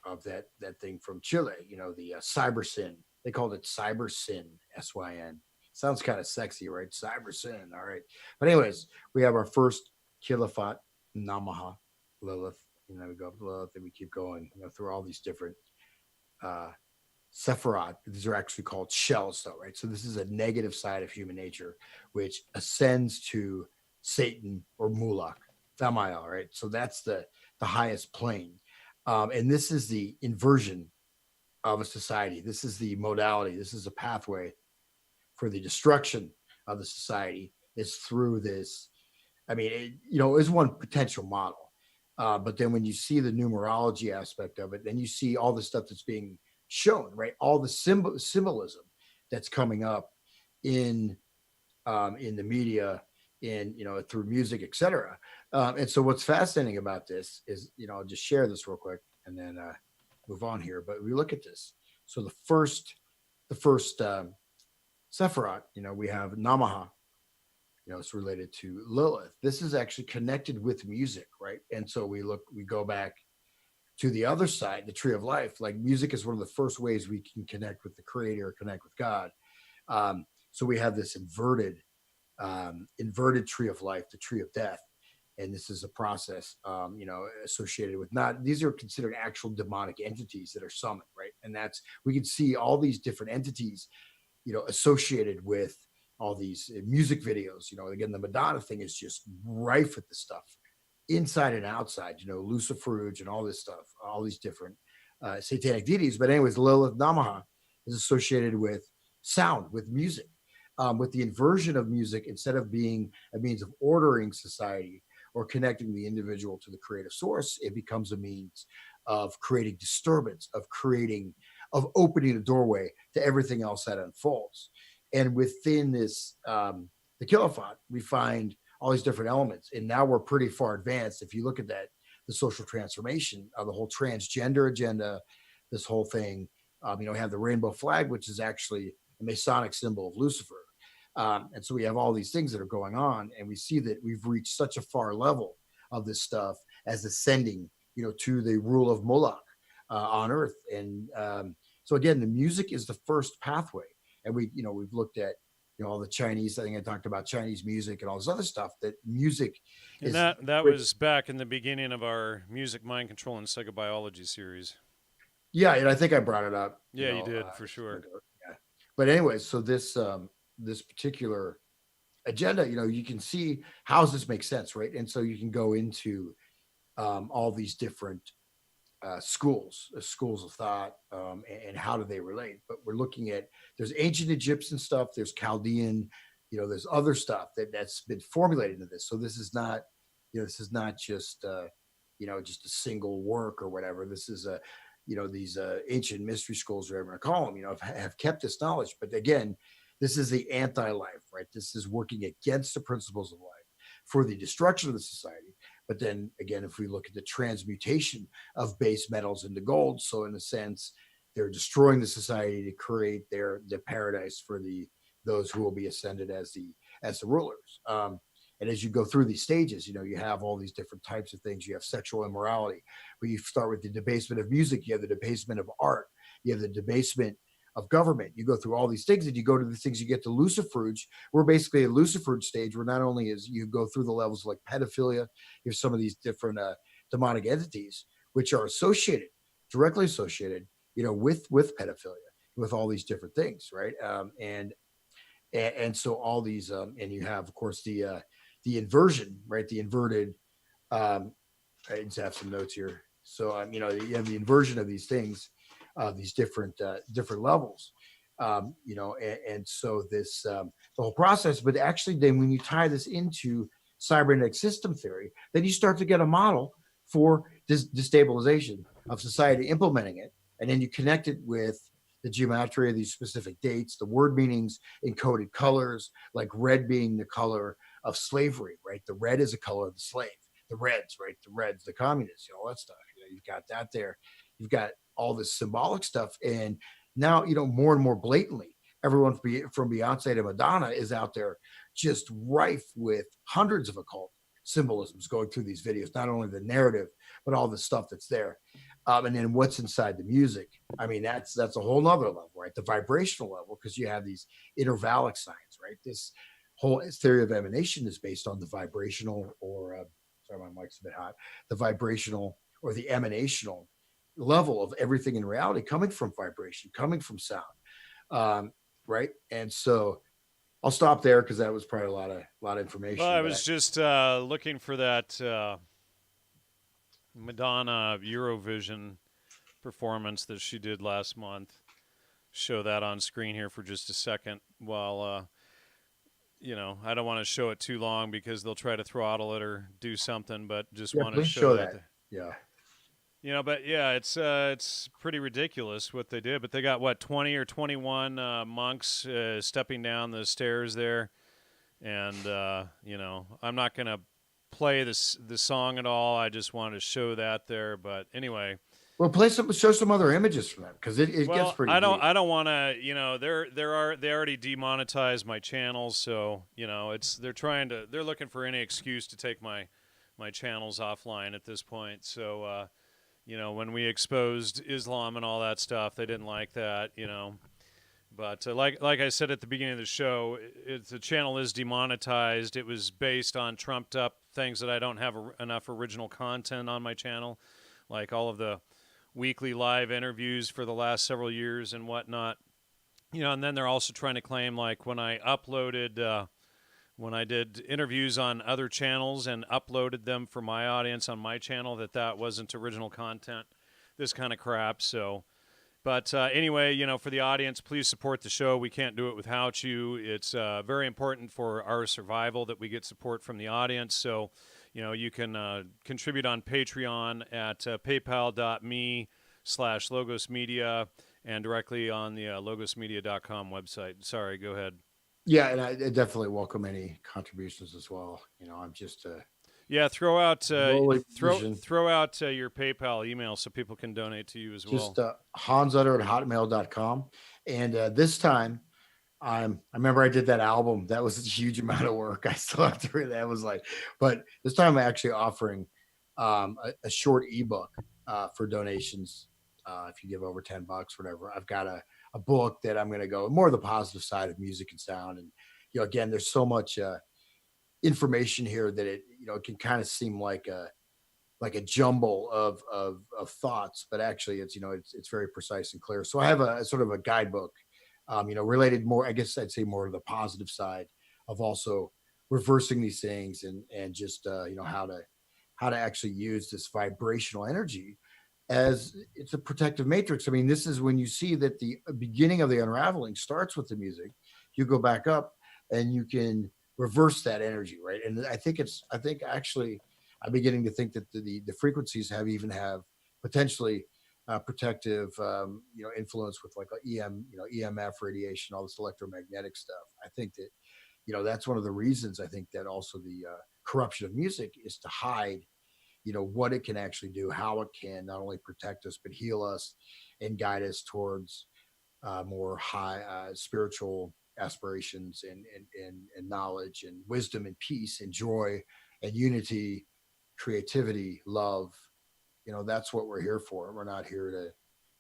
S2: of that thing from Chile, the cyber sin. They called it cyber sin, SYN. Sounds kind of sexy, right? Cyber sin. All right. But anyways, we have our first Kilophot, Namaha, Lilith. We go up to Lilith, and we keep going, through all these different Sephiroth. These are actually called shells, though, right? So this is a negative side of human nature, which ascends to Satan or Mulak, Thamael, right? So that's the highest plane. And this is the inversion of a society. This is the modality. This is a pathway for the destruction of the society. Is through this. I mean, it is one potential model. But then when you see the numerology aspect of it, then you see all the stuff that's being shown, right? All the symbolism that's coming up in the media, through music, etc. And so what's fascinating about this is, I'll just share this real quick and then move on here. But we look at this. So the first Sephiroth, we have Namaha. It's related to Lilith. This is actually connected with music, right? And so we go back to the other side, the tree of life. Like music is one of the first ways we can connect with the creator, connect with God. So we have this inverted tree of life, the tree of death. And this is a process, associated with these are considered actual demonic entities that are summoned, right? And we can see all these different entities, associated with all these music videos. Again, the Madonna thing is just rife with the stuff inside and outside, Luciferage and all this stuff, all these different satanic deities. But anyways, Lilith Namaha is associated with sound, with music, with the inversion of music. Instead of being a means of ordering society or connecting the individual to the creative source, it becomes a means of creating disturbance, of opening the doorway to everything else that unfolds. And within this, the Kilophot, we find all these different elements. And now we're pretty far advanced. If you look at that, the social transformation of the whole transgender agenda, this whole thing, we have the rainbow flag, which is actually a Masonic symbol of Lucifer. And so we have all these things that are going on, and we see that we've reached such a far level of this stuff as ascending, to the rule of Moloch on earth. And so again, the music is the first pathway. And we've looked at, all the Chinese, I think I talked about Chinese music and all this other stuff, that music
S1: is. And that was back in the beginning of our Music, Mind Control, and Psychobiology series.
S2: Yeah, and I think I brought it up.
S1: Yeah, you did, for sure.
S2: Yeah. But anyway, so this particular agenda, you can see how does this make sense, right? And so you can go into all these different schools of thought, and how do they relate. But we're looking at, there's ancient Egyptian stuff, there's Chaldean, there's other stuff that's been formulated into this. So this is not just just a single work or whatever. This is these ancient mystery schools, or whatever you call them, have kept this knowledge. But again, this is the anti-life, right? This is working against the principles of life for the destruction of the society. But then again, if we look at the transmutation of base metals into gold, so in a sense, they're destroying the society to create the paradise for those who will be ascended as the rulers. And as you go through these stages, you have all these different types of things. You have sexual immorality, where you start with the debasement of music. You have the debasement of art. You have the debasement of government. You go through all these things, and you go to the things, you get to Luciferage. We're basically a Luciferage stage, where not only is you go through the levels like pedophilia, you have some of these different demonic entities, which are directly associated, with pedophilia, with all these different things, right? And so all these, and you have, of course, the inversion, right? The inverted, I just have some notes here. So, you have the inversion of these things, these different levels. And so this the whole process. But actually, then when you tie this into cybernetic system theory, then you start to get a model for destabilization of society, implementing it, and then you connect it with the geometry of these specific dates, the word meanings, encoded colors, like red being the color of slavery, right? The red is a color of the slave. The reds, right? The reds, the communists, all that stuff. You've got that there. You've got all this symbolic stuff, and now more and more blatantly, everyone from Beyonce to Madonna is out there just rife with hundreds of occult symbolisms going through these videos. Not only the narrative, but all the stuff that's there. And then what's inside the music. I mean, that's a whole nother level, right? The vibrational level, because you have these intervallic signs, right? This whole theory of emanation is based on the vibrational, or sorry, my mic's a bit hot, the vibrational or the emanational level of everything in reality coming from vibration, coming from sound, right? And so I'll stop there because that was probably a lot of information.
S1: Well, I was just looking for that Madonna Eurovision performance that she did last month. Show that on screen here for just a second while I don't want to show it too long because they'll try to throttle it or do something, but just want to show that.
S2: Yeah.
S1: But yeah, it's pretty ridiculous what they did. But they got 20 or 21 monks stepping down the stairs there, and I'm not gonna play the song at all. I just wanted to show that there. But anyway,
S2: well, show some other images from that because it gets pretty.
S1: I don't want to. They already demonetized my channel, so they're looking for any excuse to take my channels offline at this point. So. When we exposed Islam and all that stuff, they didn't like that, But like I said at the beginning of the show, the channel is demonetized. It was based on trumped up things that I don't have enough original content on my channel, like all of the weekly live interviews for the last several years and whatnot. And then they're also trying to claim, like, when I did interviews on other channels and uploaded them for my audience on my channel, that wasn't original content, this kind of crap. So, but anyway, for the audience, please support the show. We can't do it without you. It's very important for our survival that we get support from the audience. So, you can contribute on Patreon at paypal.me/Logos Media and directly on the logosmedia.com website. Sorry, go ahead.
S2: Yeah, and I definitely welcome any contributions as well. I'm just
S1: throw out your PayPal email so people can donate to you as well.
S2: Just hansutter@hotmail.com. And this time, I remember I did that album. That was a huge amount of work. I still have to read that. Was like, but this time I'm actually offering a short ebook for donations. If you give over $10, whatever, I've got a book that I'm going to go more the positive side of music and sound. And, again, there's so much information here that it can kind of seem like a jumble of thoughts, but actually it's very precise and clear. So I have a sort of a guidebook, related more, I guess I'd say more to the positive side of also reversing these things and just, how to actually use this vibrational energy as it's a protective matrix. I mean, this is when you see that the beginning of the unraveling starts with the music. You go back up and you can reverse that energy, right? And I think actually I'm beginning to think that the frequencies have potentially protective, influence with like EMF radiation, all this electromagnetic stuff. I think that, that's one of the reasons I think that also the corruption of music is to hide what it can actually do, how it can not only protect us, but heal us and guide us towards more high spiritual aspirations and knowledge and wisdom and peace and joy and unity, creativity, love. That's what we're here for. We're not here to,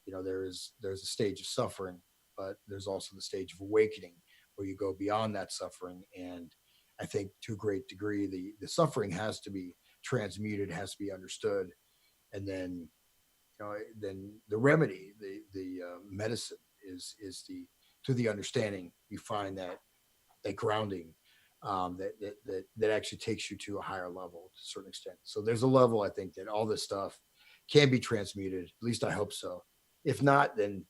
S2: there's a stage of suffering, but there's also the stage of awakening where you go beyond that suffering. And I think to a great degree, the suffering has to be transmuted, has to be understood, and then then the remedy, the medicine is to the understanding. You find that grounding that actually takes you to a higher level to a certain extent. So there's a level, I think, that all this stuff can be transmuted. At least I hope so. If not, then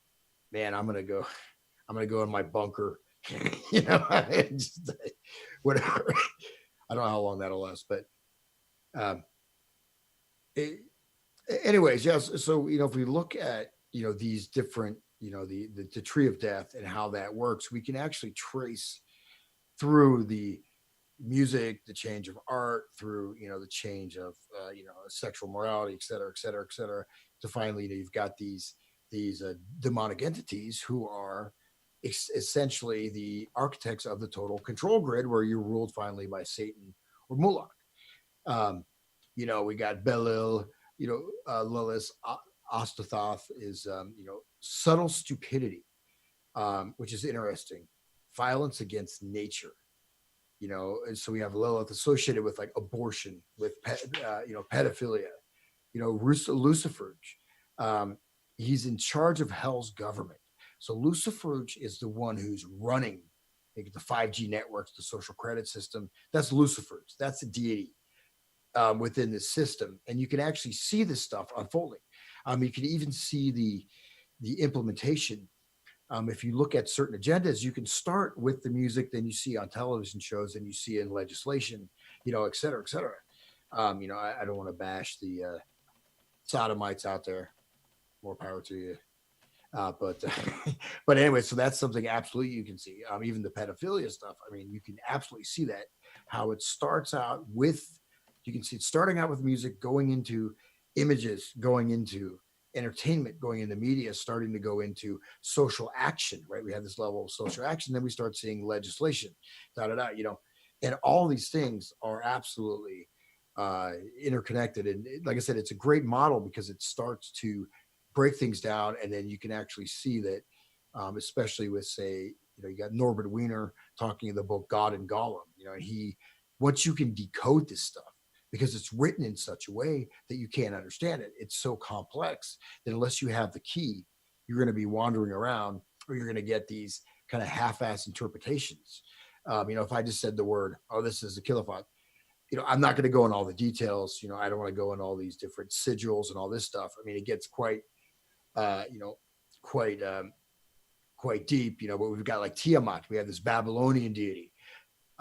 S2: man, I'm gonna go. I'm gonna go in my bunker. You know, just, whatever. I don't know how long that'll last, but um, it, anyways, yes. So if we look at these different the tree of death and how that works, we can actually trace through the music, the change of art, through the change of sexual morality, et cetera, et cetera, et cetera. To finally, you've got these demonic entities who are essentially the architects of the total control grid, where you're ruled finally by Satan or Moloch. Um, we got Belil, Lilith, Astothoth is subtle stupidity, which is interesting. Violence against nature. And so we have Lilith associated with like abortion, with pedophilia. Luciferge, he's in charge of hell's government. So Luciferge is the one who's running the 5G networks, the social credit system. That's Luciferge. That's a deity within the system, and you can actually see this stuff unfolding. You can even see the implementation. If you look at certain agendas, you can start with the music, then you see on television shows, and you see in legislation, et cetera, et cetera. I don't want to bash the sodomites out there. More power to you. But but anyway, so that's something absolutely you can see. Even the pedophilia stuff. I mean, you can absolutely see that how it starts out with. You can see it starting out with music, going into images, going into entertainment, going into media, starting to go into social action. Right, we have this level of social action. Then we start seeing legislation, da da da. And all these things are absolutely interconnected. And like I said, it's a great model because it starts to break things down, and then you can actually see that, especially with, say, you got Norbert Wiener talking in the book God and Gollum. And once you can decode this stuff, because it's written in such a way that you can't understand it, it's so complex that unless you have the key, you're going to be wandering around, or you're going to get these kind of half-ass interpretations. If I just said the word, "Oh, this is a kilowatt," I'm not going to go in all the details. I don't want to go in all these different sigils and all this stuff. I mean, it gets quite quite deep, but we've got like Tiamat. We have this Babylonian deity,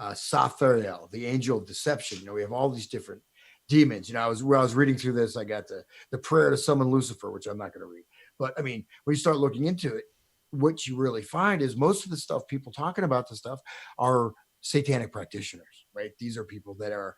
S2: Sathariel, the angel of deception. We have all these different demons. I was reading through this, I got the prayer to summon Lucifer, which I'm not going to read. But I mean, when you start looking into it, what you really find is most of the stuff people talking about this stuff are satanic practitioners, right? These are people that are,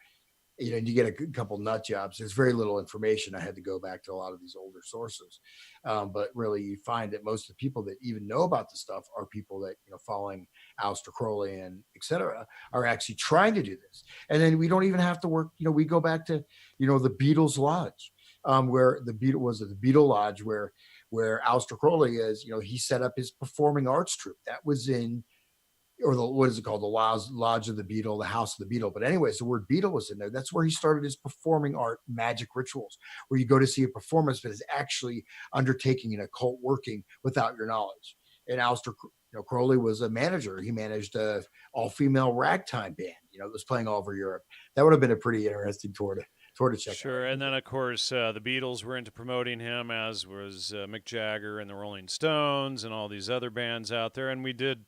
S2: and you get a couple nut jobs. There's very little information. I had to go back to a lot of these older sources. But really, you find that most of the people that even know about the stuff are people that, following Aleister Crowley and et cetera, are actually trying to do this. And then we don't even have to work. We go back to, the Beatles Lodge, where the Beatle Lodge, where Aleister Crowley is, he set up his performing arts troupe. That was in, or what is it called? The Lodge of the Beetle, the House of the Beetle. But anyways, the word Beetle was in there. That's where he started his performing art magic rituals, where you go to see a performance, but is actually undertaking an occult working without your knowledge. And Aleister Crowley was a manager. He managed a all-female ragtime band, that was playing all over Europe. That would have been a pretty interesting tour to check out.
S1: Sure, and then of course the Beatles were into promoting him, as was Mick Jagger and the Rolling Stones and all these other bands out there. And we did,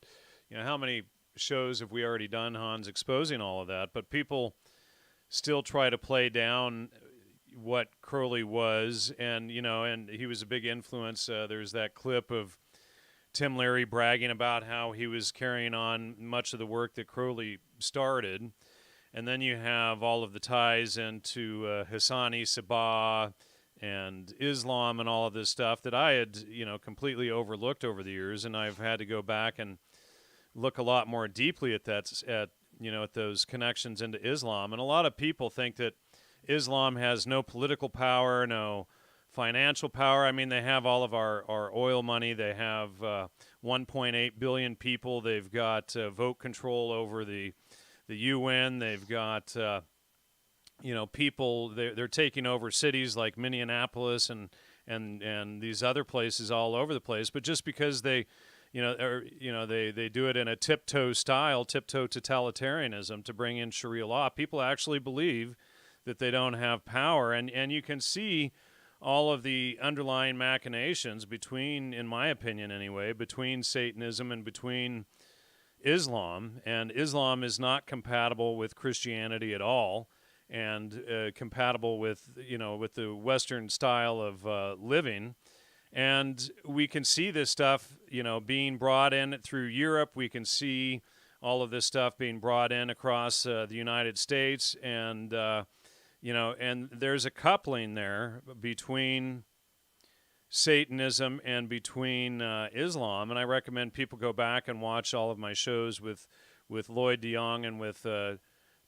S1: how many shows have we already done, Hans, exposing all of that? But people still try to play down what Crowley was, and and he was a big influence. There's that clip of Tim Leary bragging about how he was carrying on much of the work that Crowley started. And then you have all of the ties into Hassani, Sabah, and Islam and all of this stuff that I had, completely overlooked over the years, and I've had to go back and look a lot more deeply at that, at those connections into Islam. And a lot of people think that Islam has no political power, no financial power. I mean, they have all of our oil money. They have 1.8 billion people. They've got vote control over the UN. They've got people. They're taking over cities like Minneapolis and these other places all over the place. But just because they they do it in a tiptoe totalitarianism to bring in Sharia law, people actually believe that they don't have power. And you can see all of the underlying machinations between, in my opinion anyway, between Satanism and between Islam. And Islam is not compatible with Christianity at all, and compatible with, with the Western style of living. And we can see this stuff, being brought in through Europe. We can see all of this stuff being brought in across the United States, and and there's a coupling there between Satanism and between Islam. And I recommend people go back and watch all of my shows with Lloyd DeYoung and with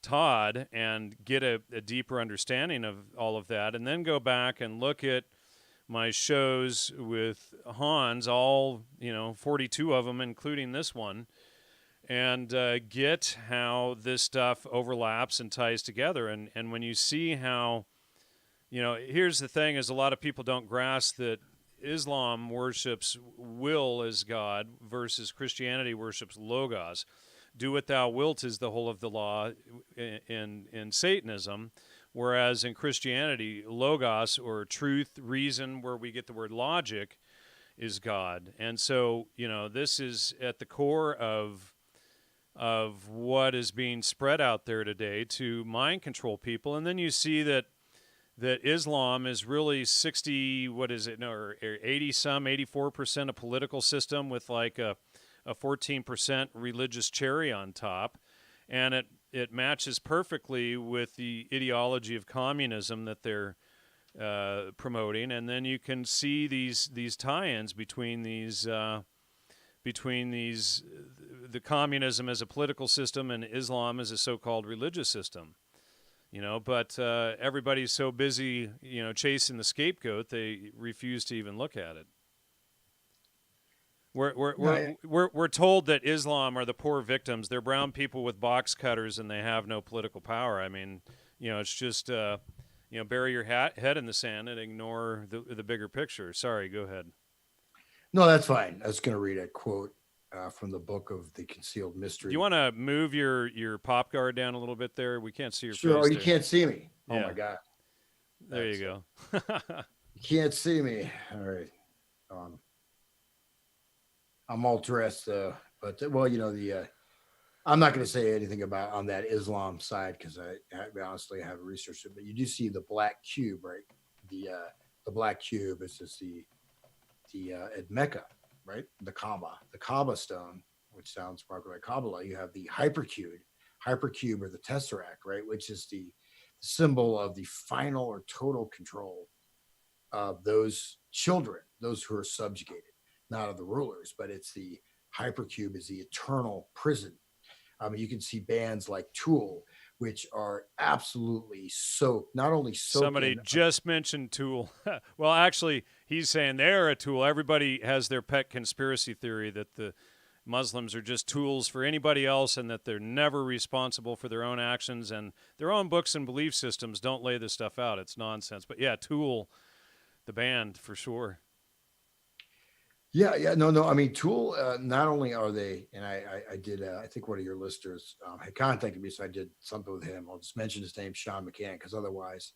S1: Todd, and get a deeper understanding of all of that, and then go back and look at my shows with Hans, all 42 of them, including this one, and get how this stuff overlaps and ties together. And when you see how, here's the thing: is a lot of people don't grasp that Islam worships will as God versus Christianity worships logos. Do what thou wilt is the whole of the law in Satanism, whereas in Christianity, logos, or truth, reason, where we get the word logic, is God. And so, this is at the core of what is being spread out there today to mind control people. And then you see that Islam is really 60, what is it, no, or 80 some, 84% a political system with like a 14% religious cherry on top. And it matches perfectly with the ideology of communism that they're promoting. And then you can see these tie-ins between the communism as a political system and Islam as a so-called religious system. But everybody's so busy, chasing the scapegoat, they refuse to even look at it. We're told that Islam are the poor victims. They're brown people with box cutters, and they have no political power. I mean, it's just bury your head in the sand and ignore the bigger picture. Sorry, go ahead.
S2: No, that's fine. I was going to read a quote from the book of the Concealed Mystery.
S1: Do you want to move your pop guard down a little bit there? We can't see your face.
S2: Sure. Oh, you
S1: there.
S2: can't see me.
S1: Yeah.
S2: Oh my God.
S1: There you go.
S2: You can't see me. All right. I'm all dressed, but I'm not going to say anything about on that Islam side, because I honestly haven't researched it. But you do see the black cube, right? The black cube is just the at Mecca, right? The Kaaba stone, which sounds probably like Kabbalah. You have the hypercube or the tesseract, right? Which is the symbol of the final or total control of those children, those who are subjugated, not of the rulers, but it's the hypercube is the eternal prison. You can see bands like Tool, which are absolutely soaked, not only soaked.
S1: Somebody just mentioned Tool. Well, actually, he's saying they're a tool. Everybody has their pet conspiracy theory that the Muslims are just tools for anybody else, and that they're never responsible for their own actions, and their own books and belief systems don't lay this stuff out. It's nonsense. But yeah, Tool, the band, for sure.
S2: Yeah, no. I mean, Tool. Not only are they, and I did. I think one of your listeners had contacted me, so I did something with him. I'll just mention his name, Sean McCann, because otherwise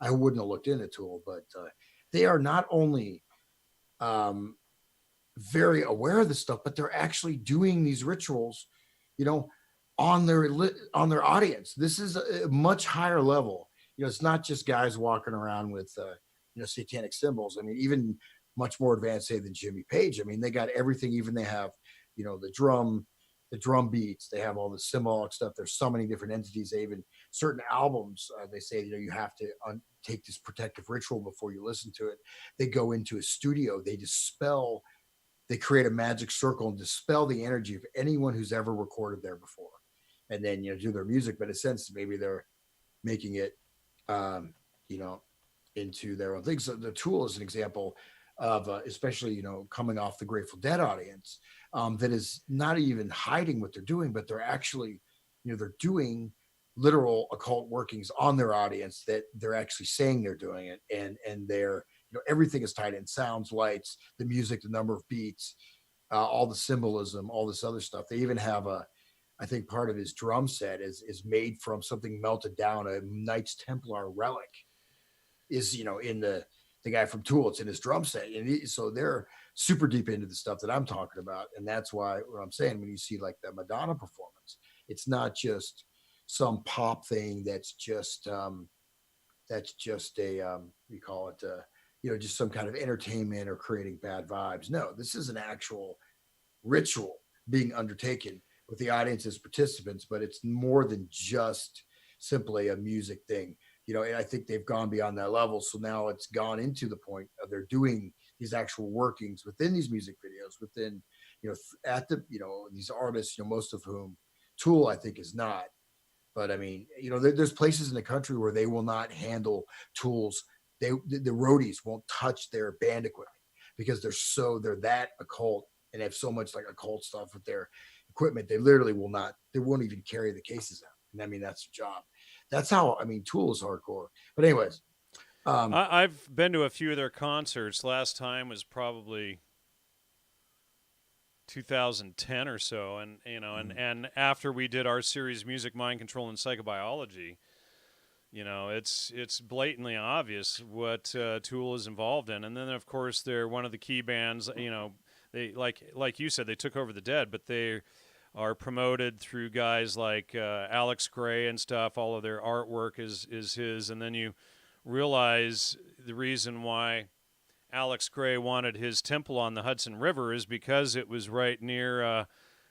S2: I wouldn't have looked into Tool. But they are not only very aware of this stuff, but they're actually doing these rituals, on their audience. This is a much higher level. It's not just guys walking around with satanic symbols. I mean, even much more advanced, say, than Jimmy Page. I mean, they got everything. Even they have, the drum beats. They have all the symbolic stuff. There's so many different entities. They even certain albums. They say, you have to take this protective ritual before you listen to it. They go into a studio. They create a magic circle and dispel the energy of anyone who's ever recorded there before, and then do their music. But in a sense, maybe they're making it, into their own things. So the Tool is an example of especially coming off the Grateful Dead audience, that is not even hiding what they're doing, but they're actually they're doing literal occult workings on their audience, that they're actually saying they're doing it, and they're everything is tied in: sounds, lights, the music, the number of beats, all the symbolism, all this other stuff. They even have I think part of his drum set is made from something melted down. A Knights Templar relic is in the the guy from Tool. It's in his drum set, and so they're super deep into the stuff that I'm talking about, and that's why what I'm saying when you see like the Madonna performance, it's not just some pop thing that's just a we call it just some kind of entertainment or creating bad vibes. No, this is an actual ritual being undertaken with the audience as participants, but it's more than just simply a music thing. And I think they've gone beyond that level. So now it's gone into the point of they're doing these actual workings within these music videos, within, at the, these artists, most of whom Tool, I think, is not. But I mean, there's places in the country where they will not handle Tools. The roadies won't touch their band equipment because they're that occult and have so much like occult stuff with their equipment. They literally they won't even carry the cases out. And I mean, that's their job. That's how, I mean, Tool is hardcore. But anyways,
S1: I've been to a few of their concerts. Last time was probably 2010 or so, and and after we did our series Music, Mind Control, and Psychobiology, it's blatantly obvious what Tool is involved in. And then of course they're one of the key bands. They like you said, they took over the Dead, but they are promoted through guys like Alex Gray and stuff. All of their artwork is his, and then you realize the reason why Alex Gray wanted his temple on the Hudson River is because it was right near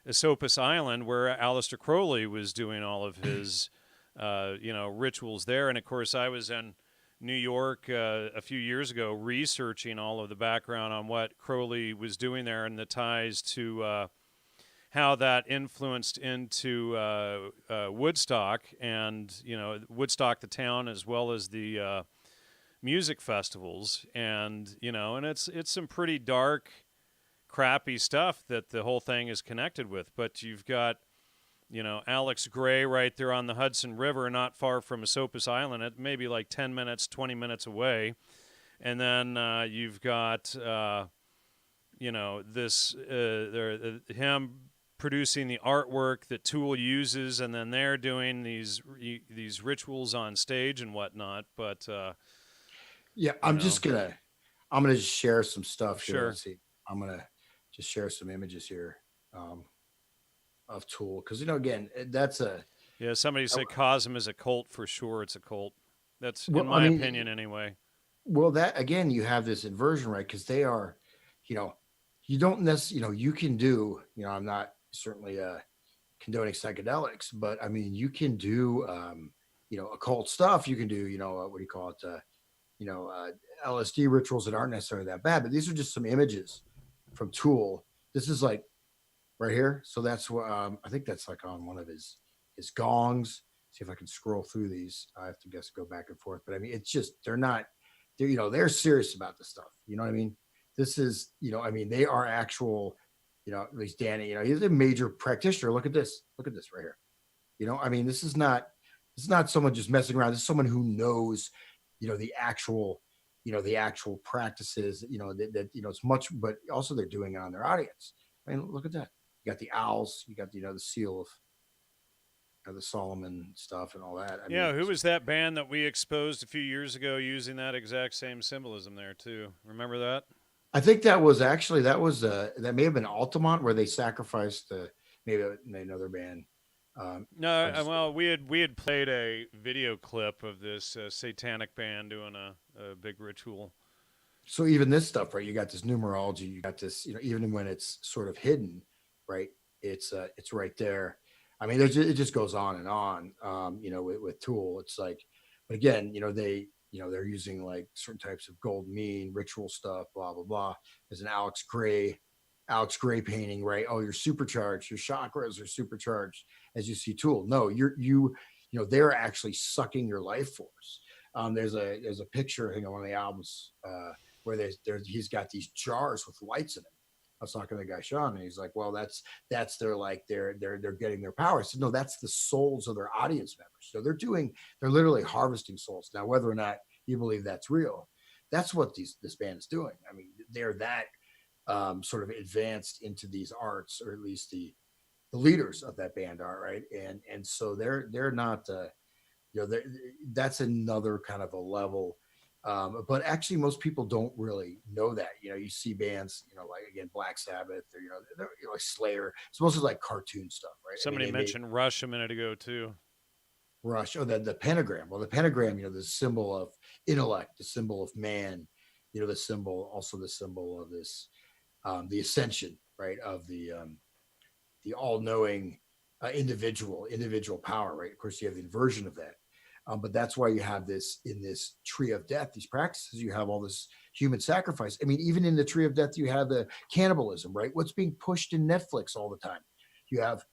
S1: Esopus Island, where Aleister Crowley was doing all of his, rituals there. And of course, I was in New York a few years ago researching all of the background on what Crowley was doing there and the ties to how that influenced into Woodstock and, Woodstock, the town, as well as the music festivals. And it's some pretty dark, crappy stuff that the whole thing is connected with. But you've got Alex Gray right there on the Hudson River, not far from Esopus Island, at maybe like 10 minutes, 20 minutes away. And then you've got him producing the artwork that Tool uses, and then they're doing these rituals on stage and whatnot. But
S2: yeah, I'm gonna just share some stuff here.
S1: Sure.
S2: Let's see. I'm gonna just share some images here of Tool because again, that's
S1: somebody said Cosm is a cult for sure. It's a cult. That's
S2: well,
S1: in my opinion anyway.
S2: Well, that again, you have this inversion, right? Because they are, you don't necessarily, you can do, I'm not certainly condoning psychedelics, but I mean, you can do, occult stuff. You can do, what do you call it? LSD rituals that aren't necessarily that bad, but these are just some images from Tool. This is like right here. So that's what I think that's like on one of his gongs. See if I can scroll through these. I have to go back and forth, but I mean, it's just they're serious about this stuff. You know what I mean? This is, they are actual, at least Danny, he's a major practitioner. Look at this right here. I mean, this is not someone just messing around. This is someone who knows, the actual practices, that it's much, but also they're doing it on their audience. I mean, look at that. You got the owls, you got, the seal of the Solomon stuff and all that. I mean,
S1: who was that band that we exposed a few years ago using that exact same symbolism there too? Remember that?
S2: I think that may have been Altamont where they sacrificed maybe another band.
S1: Well, we had played a video clip of this satanic band doing a big ritual.
S2: So even this stuff, right? You got this numerology, you got this, even when it's sort of hidden, right? It's right there. I mean, it just goes on and on. With Tool, it's like, but again, they're using like certain types of gold mean ritual stuff, blah blah blah. There's an Alex Gray painting, right? Oh, you're supercharged. Your chakras are supercharged as you see Tool. No, they're actually sucking your life force. There's a picture, I think, on one of the albums where he's got these jars with lights in them. I was talking to the guy Sean, and he's like, "Well, that's they're getting their power." I said, "No, that's the souls of their audience members. So they're literally harvesting souls." Now, whether or not you believe that's real, that's what this band is doing. I mean, they're that sort of advanced into these arts, or at least the leaders of that band are, right? And so they're not, that's another kind of a level But actually, most people don't really know that. You see bands, like again, Black Sabbath, or like Slayer. It's mostly like cartoon stuff, right? I mean,
S1: Somebody
S2: they made
S1: mentioned Rush a minute ago too.
S2: Rush. Oh, the pentagram. Well, the pentagram, the symbol of intellect, the symbol of man. The symbol of this, the ascension, right, of the all-knowing individual power, right? Of course, you have the inversion of that. But that's why you have this in this tree of death, these practices, you have all this human sacrifice. I mean, even in the tree of death, you have the cannibalism, right? What's being pushed in Netflix all the time? You have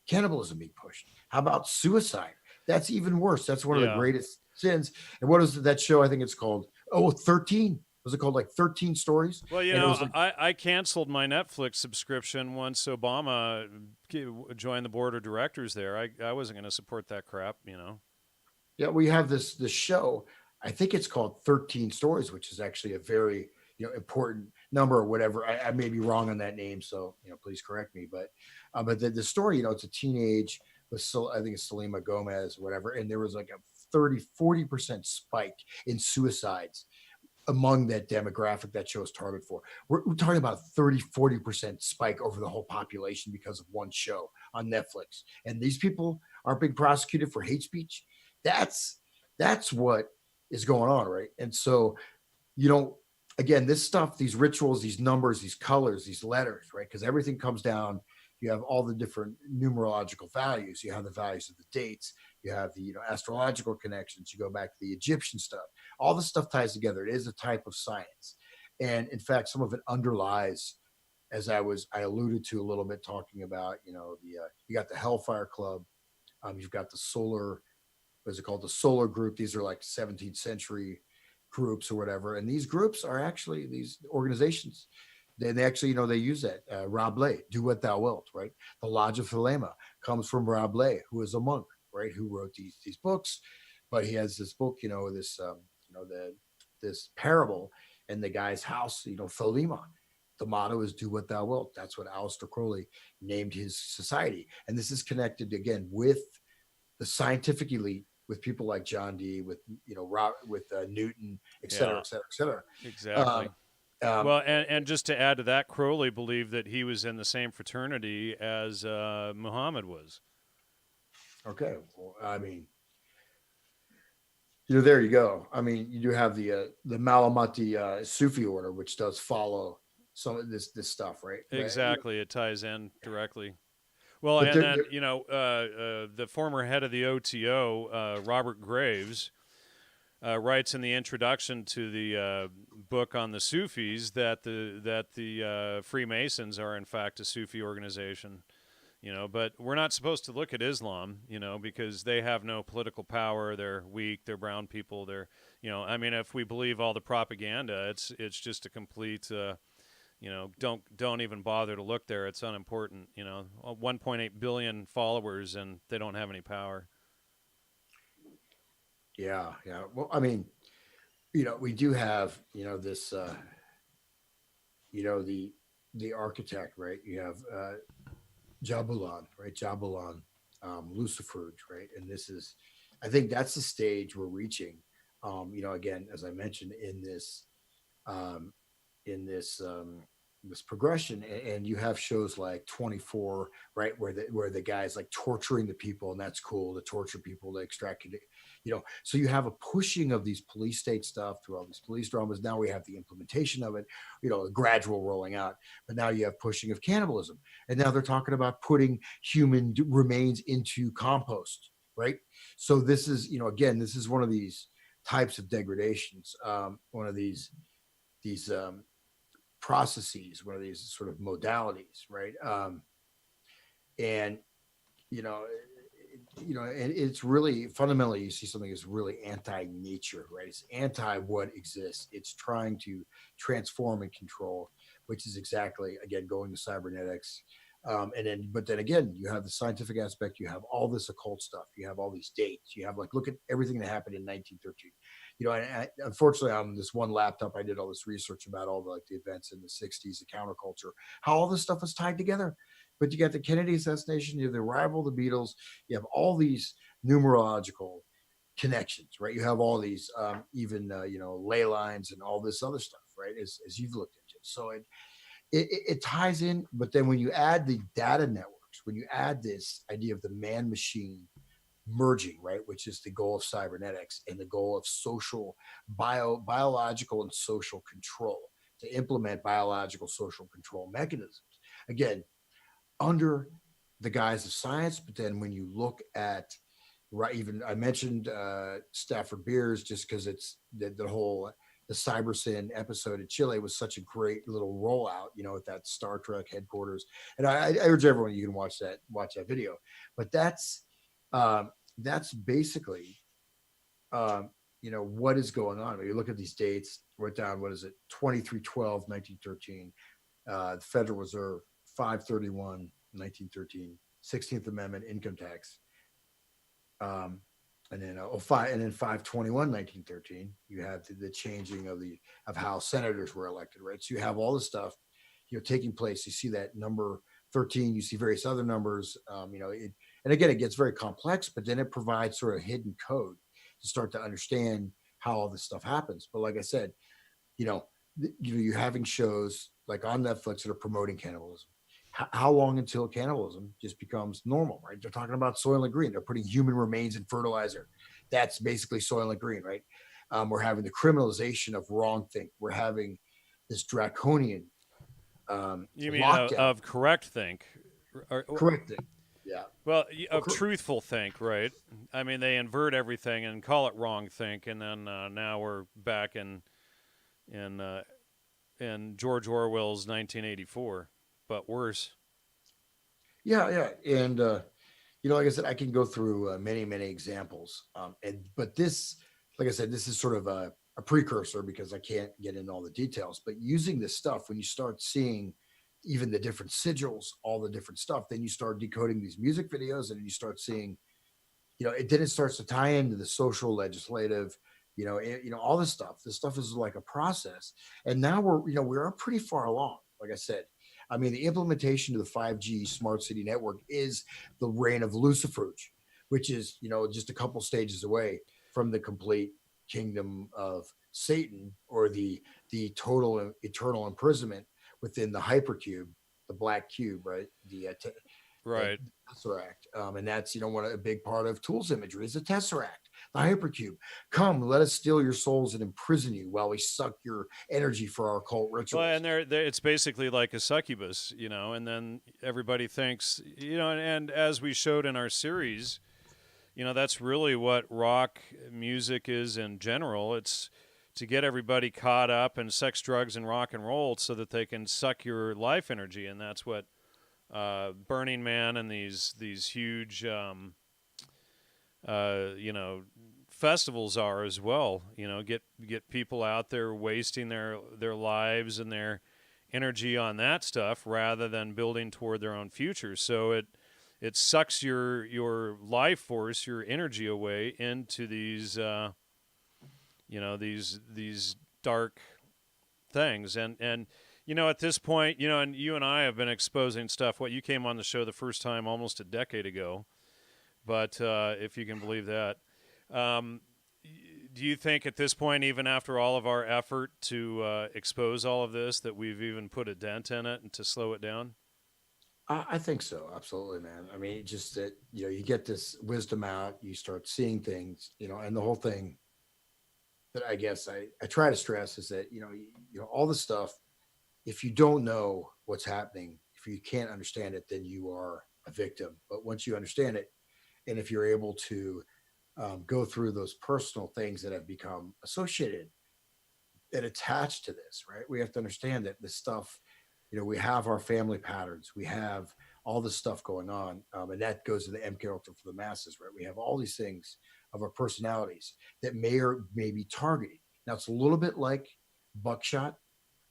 S2: cannibalism being pushed. How about suicide? That's even worse. That's one of the
S1: Yeah.
S2: greatest sins. And what is that show? I think it's called, 13. Was it called like 13 Stories?
S1: Well,
S2: And it was like,
S1: I canceled my Netflix subscription once Obama joined the board of directors there. I wasn't going to support that crap,
S2: yeah, we have this show. I think it's called 13 Stories, which is actually a very important number or whatever. I may be wrong on that name, so please correct me. But the story, it's a teenage with I think it's Selena Gomez or whatever, and there was like a 30-40% spike in suicides among that demographic that show is targeted for. We're talking about 30-40% spike over the whole population because of one show on Netflix. And these people aren't being prosecuted for hate speech. That's what is going on, right? And so, again, this stuff, these rituals, these numbers, these colors, these letters, right? Because everything comes down. You have all the different numerological values. You have the values of the dates. You have the astrological connections. You go back to the Egyptian stuff. All this stuff ties together. It is a type of science, and in fact, some of it underlies, as I alluded to a little bit, talking about you got the Hellfire Club, you've got the Solar, what is it called, the Solar Group. These are like 17th century groups or whatever, and these groups are actually these organizations. They actually, they use that. Rabelais, do what thou wilt, right? The Lodge of Thelema comes from Rabelais, who is a monk, right? Who wrote these books, but he has this book, this parable in the guy's house, Thelema. The motto is do what thou wilt. That's what Aleister Crowley named his society. And this is connected again with the scientific elite, with people like John Dee, with, with Newton, et cetera,
S1: Yeah,
S2: et cetera, et cetera.
S1: exactly.
S2: Um,
S1: Well, and just to add to that, Crowley believed that he was in the same fraternity as Muhammad was.
S2: okay. Well, I mean, there you go. I mean, you do have the Malamati Sufi order, which does follow some of this stuff, right?
S1: Exactly, it ties in directly. Well,
S2: But
S1: and
S2: they're,
S1: then the former head of the OTO, Robert Graves, writes in the introduction to the book on the Sufis that the Freemasons are in fact a Sufi organization. But we're not supposed to look at Islam, because they have no political power. They're weak. They're brown people. They're, I mean, if we believe all the propaganda, it's just a complete, don't even bother to look there. It's unimportant. 1.8 billion followers, and they don't have any power.
S2: yeah, yeah. Well, I mean, we do have, this, the architect, right? You have Jabulan, right? Jabulan, Luciferge, right? And this is, I think that's the stage we're reaching. Again, as I mentioned um, in this progression, and you have shows like 24, right, where the guy's like torturing the people, and that's cool to torture people to extract it, so you have a pushing of these police state stuff through all these police dramas. Now we have the implementation of it, a gradual rolling out, but now you have pushing of cannibalism, and now they're talking about putting human remains into compost, right? So this is, again, this is one of these types of degradations, one of these processes, one of these sort of modalities, right? And you know, and it's really fundamentally, you see something that's really anti-nature, right? It's anti what exists. It's trying to transform and control, which is exactly, again, going to cybernetics. But then again, you have the scientific aspect. You have all this occult stuff. You have all these dates. You have, like, look at everything that happened in 1913. Unfortunately, on this one laptop, I did all this research about all the events in the 60s, the counterculture, how all this stuff is tied together. But you got the Kennedy assassination, you have the arrival of the Beatles, you have all these numerological connections, right? You have all these, even ley lines and all this other stuff, right? As you've looked into, so it ties in. But then when you add the data networks, when you add this idea of the man machine merging, right, which is the goal of cybernetics and the goal of social biological and social control, to implement biological social control mechanisms, again, under the guise of science. But then when you look at, right, even I mentioned Stafford Beers just because it's the whole the Cybersyn episode in Chile was such a great little rollout, at that Star Trek headquarters. And I urge everyone, you can watch that video. But that's basically what is going on. When you look at these dates, wrote down, what is it, 2312 1913, the Federal Reserve, 531 1913, 16th Amendment, income tax, and then 521 1913, you have the changing of how senators were elected, right? So you have all this stuff taking place. You see that number 13, you see various other numbers, and again, it gets very complex, but then it provides sort of hidden code to start to understand how all this stuff happens. But like I said, you're having shows like on Netflix that are promoting cannibalism. How long until cannibalism just becomes normal, right? They're talking about Soylent Green. They're putting human remains in fertilizer. That's basically Soylent Green, right? We're having the criminalization of wrong think. We're having this draconian
S1: You mean
S2: lockdown.
S1: of correct think?
S2: Correct thing. Yeah.
S1: Well, of truthful think, right? I mean, they invert everything and call it wrong think, and then now we're back in George Orwell's 1984, but worse.
S2: Yeah. And like I said, I can go through many examples. But this, like I said, this is sort of a precursor because I can't get into all the details. But using this stuff, when you start seeing even the different sigils, all the different stuff, then you start decoding these music videos, and you start seeing, it starts to tie into the social, legislative, all this stuff. This stuff is like a process, and now we're pretty far along. Like I said, I mean, the implementation of the 5G smart city network is the reign of Luciferage, which is, just a couple stages away from the complete kingdom of Satan, or the total eternal imprisonment within the hypercube, the black cube, right?
S1: Right.
S2: Tesseract. And that's, a big part of Tool's imagery is the Tesseract, the hypercube. Come, let us steal your souls and imprison you while we suck your energy for our occult rituals.
S1: Well, and it's basically like a succubus, and then everybody thinks, and as we showed in our series, that's really what rock music is in general. It's to get everybody caught up in sex, drugs, and rock and roll so that they can suck your life energy, and that's what Burning Man and these huge, festivals are as well. Get people out there wasting their lives and their energy on that stuff rather than building toward their own future. So it sucks your life force, your energy away into these these dark things. And at this point, and you and I have been exposing stuff. You came on the show the first time almost a decade ago, but if you can believe that. Do you think at this point, even after all of our effort to expose all of this, that we've even put a dent in it and to slow it down?
S2: I think so. Absolutely, man. I mean, just that, you get this wisdom out, you start seeing things, and the whole thing that I guess I try to stress is that, all the stuff, if you don't know what's happening, if you can't understand it, then you are a victim. But once you understand it, and if you're able to go through those personal things that have become associated and attached to this, right? We have to understand that this stuff, we have our family patterns, we have all this stuff going on, and that goes to the MKULTRA for the masses, right? We have all these things of our personalities that may be targeted. Now, it's a little bit like buckshot,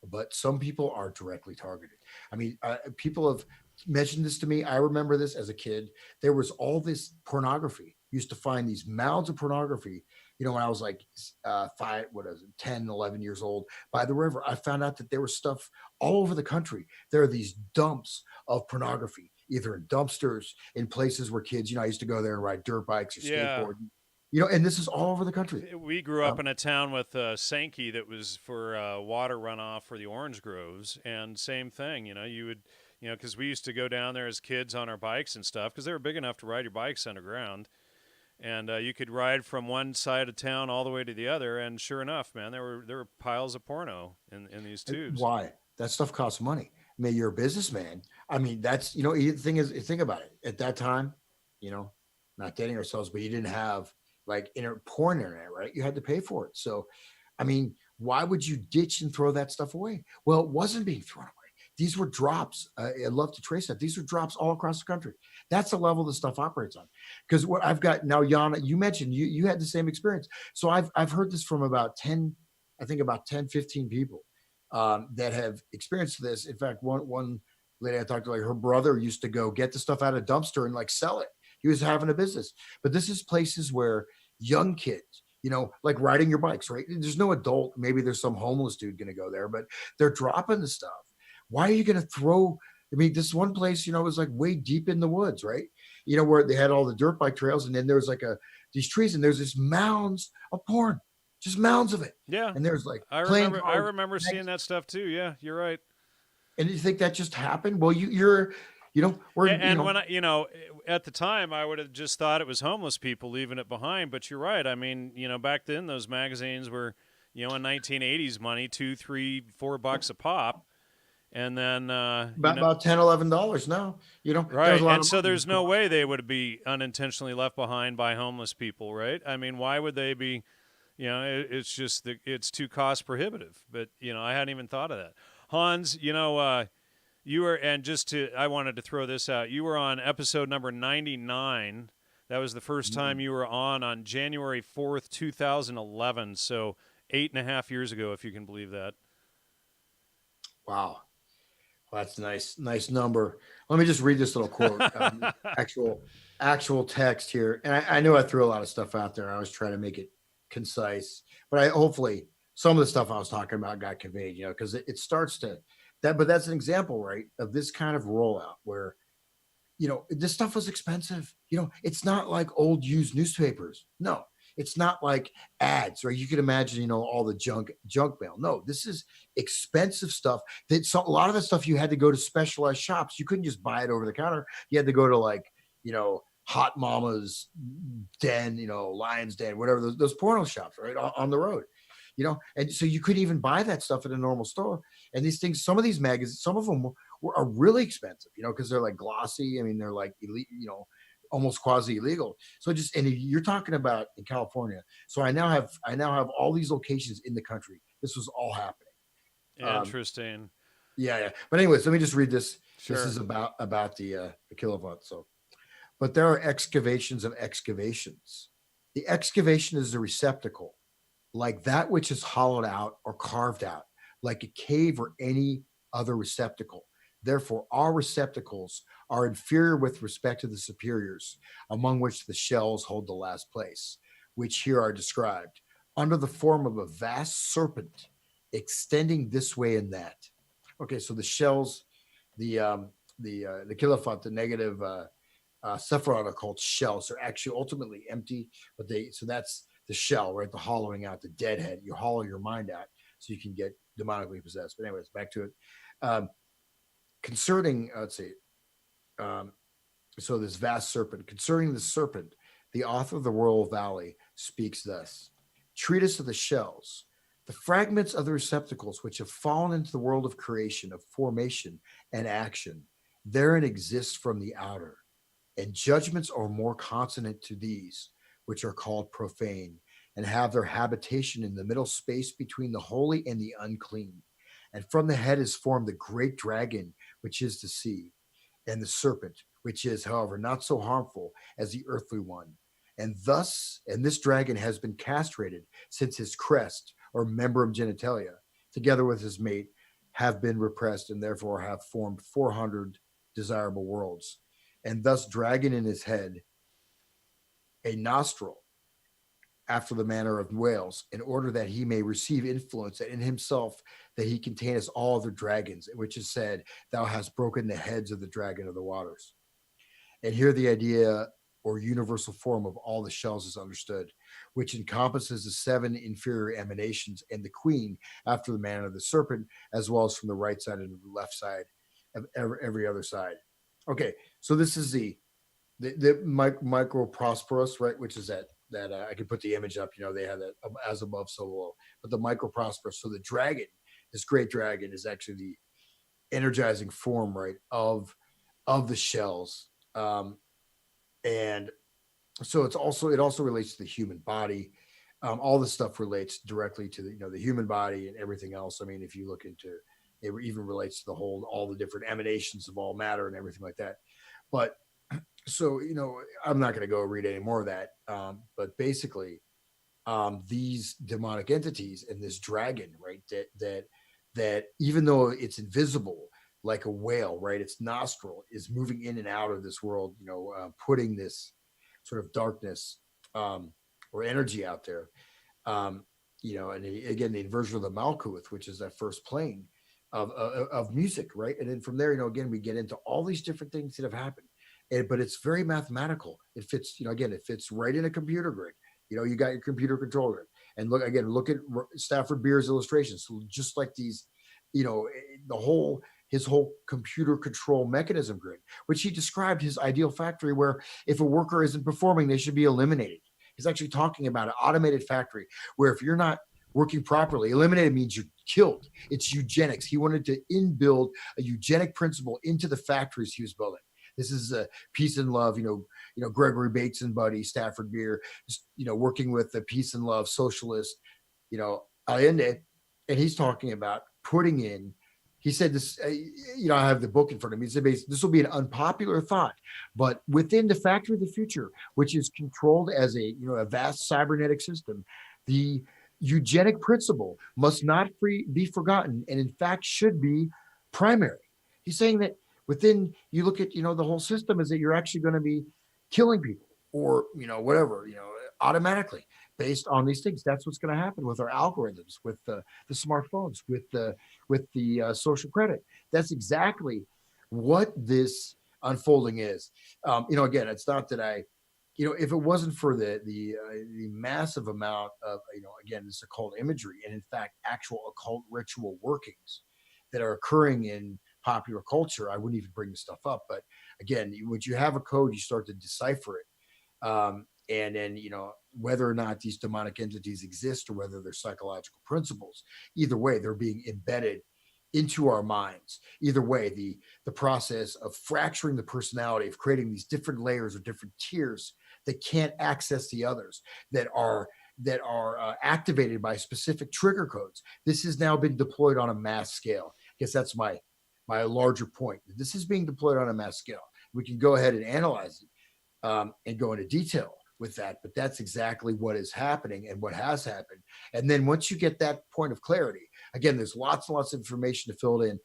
S2: but some people are directly targeted. I mean, people have mentioned this to me. I remember this as a kid. There was all this pornography. Used to find these mounds of pornography, when I was like 10, 11 years old by the river. I found out that there was stuff all over the country. There are these dumps of pornography, either in dumpsters, in places where kids, I used to go there and ride dirt bikes or skateboard. and this is all over the country.
S1: We grew up
S2: Um,
S1: in a town with Sankey that was for water runoff for the orange groves, and same thing. You would, because we used to go down there as kids on our bikes and stuff, because they were big enough to ride your bikes underground, and you could ride from one side of town all the way to the other. And sure enough, man, there were piles of porno in these tubes.
S2: why? That stuff costs money. I mean, you're a businessman. I mean, that's the thing is, think about it. At that time, you know, not dating ourselves, but you didn't have like porn internet, right? You had to pay for it. So, I mean, why would you ditch and throw that stuff away? Well, it wasn't being thrown away. These were drops. I love to trace that. These are drops all across the country. That's the level the stuff operates on. Because what I've got now, Yana, you mentioned you had the same experience. So I've heard this from about 10, I think about 10, 15 people that have experienced this. In fact, one lady I talked to, like her brother used to go get the stuff out of a dumpster and like sell it. He was having a business. But this is places where young kids, like riding your bikes, right? There's no adult. Maybe there's some homeless dude going to go there, but they're dropping the stuff. Why are you going to throw? I mean, this one place, was like way deep in the woods, right? Where they had all the dirt bike trails, and then there's like these trees, and there's this mounds of porn, just mounds of it.
S1: Yeah,
S2: And there's like
S1: I
S2: playing
S1: remember. I
S2: cards
S1: remember seeing that stuff too. Yeah, you're right.
S2: and you think that just happened? Well, we're,
S1: And when I, at the time, I would have just thought it was homeless people leaving it behind. But you're right. I mean, back then those magazines were, in 1980s money, $2, $3, $4 a pop, and then
S2: about $10, $11 now. There's
S1: right.
S2: a lot
S1: And
S2: of
S1: so
S2: money.
S1: there's no way they would be unintentionally left behind by homeless people, right? I mean, why would they be? It's just it's too cost prohibitive. But I hadn't even thought of that. Hans, you were, and I wanted to throw this out. You were on episode number 99. That was the first time you were on January 4th, 2011. So 8.5 years ago, if you can believe that.
S2: Wow. Well, that's nice number. Let me just read this little quote, actual text here. And I know I threw a lot of stuff out there. I was trying to make it concise, but hopefully some of the stuff I was talking about got conveyed, because it starts to that, but that's an example, right, of this kind of rollout where, this stuff was expensive. It's not like old used newspapers. No, it's not like ads, right? You could imagine, all the junk mail. No, this is expensive stuff. A lot of the stuff you had to go to specialized shops. You couldn't just buy it over the counter. You had to go to like, Hot Mama's Den, Lion's Den, whatever, those porno shops, right, on the road. And so you couldn't even buy that stuff at a normal store. And these things, some of these magazines, some of them are really expensive, because they're like glossy. I mean, they're like, almost quasi illegal. So and you're talking about in California. So I now have all these locations in the country. This was all happening.
S1: Interesting.
S2: Yeah. But anyways, let me just read this.
S1: Sure.
S2: This is about the kilowatt. So, but there are excavations of excavations. The excavation is a receptacle, like that which is hollowed out or carved out, like a cave or any other receptacle. Therefore, all receptacles are inferior with respect to the superiors, among which the shells hold the last place, which here are described, under the form of a vast serpent extending this way and that. Okay, so the shells, the kilophant, the negative Sephiroth occult shells are actually ultimately empty, but so that's the shell, right? The hollowing out, the deadhead. You hollow your mind out so you can get demonically possessed. But anyways, back to it. Concerning, let's see. So this vast serpent, concerning the serpent, the author of the Royal Valley speaks thus: treatise of the shells, the fragments of the receptacles which have fallen into the world of creation, of formation and action, therein exist from the outer, and judgments are more consonant to these, which are called profane, and have their habitation in the middle space between the holy and the unclean. And from the head is formed the great dragon, which is the sea, and the serpent, which is, however, not so harmful as the earthly one. And this dragon has been castrated, since his crest, or membrum genitalia, together with his mate, have been repressed, and therefore have formed 400 desirable worlds. And thus dragon in his head, a nostril, after the manner of whales, in order that he may receive influence, and in himself that he containeth all other dragons, which is said, thou hast broken the heads of the dragon of the waters. And here the idea or universal form of all the shells is understood, which encompasses the 7 inferior emanations and the queen after the manner of the serpent, as well as from the right side and the left side of every other side. Okay, so this is the micro prosperous, right? Which is that I can put the image up. You know, they have that as above, so below. But the micro prosperous. So the dragon, this great dragon, is actually the energizing form, right, of the shells. And so it also relates to the human body. All this stuff relates directly to the human body and everything else. I mean, if you look into it, even relates to all the different emanations of all matter and everything like that. But so I'm not going to go read any more of that. But basically, these demonic entities and this dragon, right, that even though it's invisible, like a whale, right, its nostril is moving in and out of this world, putting this sort of darkness or energy out there. And again, the inversion of the Malkuth, which is that first plane of music, right? And then from there, again, we get into all these different things that have happened. But it's very mathematical. It fits, again, it fits right in a computer grid. You got your computer controller, and look at Stafford Beer's illustrations. So just like these, his whole computer control mechanism grid, which he described his ideal factory, where if a worker isn't performing, they should be eliminated. He's actually talking about an automated factory where if you're not working properly, eliminated means you're killed. It's eugenics. He wanted to inbuild a eugenic principle into the factories he was building. This is peace and love, Gregory Bates and buddy, Stafford Beer, working with the peace and love socialist, Allende. And he's talking about putting in, he said this, I have the book in front of me. He said, this will be an unpopular thought, but within the factory of the future, which is controlled as a vast cybernetic system, the eugenic principle must not be forgotten, and in fact should be primary. He's saying that within, you look at, the whole system is that you're actually going to be killing people or, whatever, automatically based on these things. That's what's going to happen with our algorithms, with the smartphones, with the social credit. That's exactly what this unfolding is. Again, it's not that if it wasn't for the massive amount of, again, this occult imagery and in fact, actual occult ritual workings that are occurring in popular culture, I wouldn't even bring this stuff up. But again, once you have a code, you start to decipher it. And then, whether or not these demonic entities exist or whether they're psychological principles, either way, they're being embedded into our minds. Either way, the process of fracturing the personality, of creating these different layers or different tiers that can't access the others, that are activated by specific trigger codes. This has now been deployed on a mass scale. I guess that's my larger point. This is being deployed on a mass scale. We can go ahead and analyze it and go into detail with that, but that's exactly what is happening and what has happened. And then once you get that point of clarity, again, there's lots and lots of information to fill it in.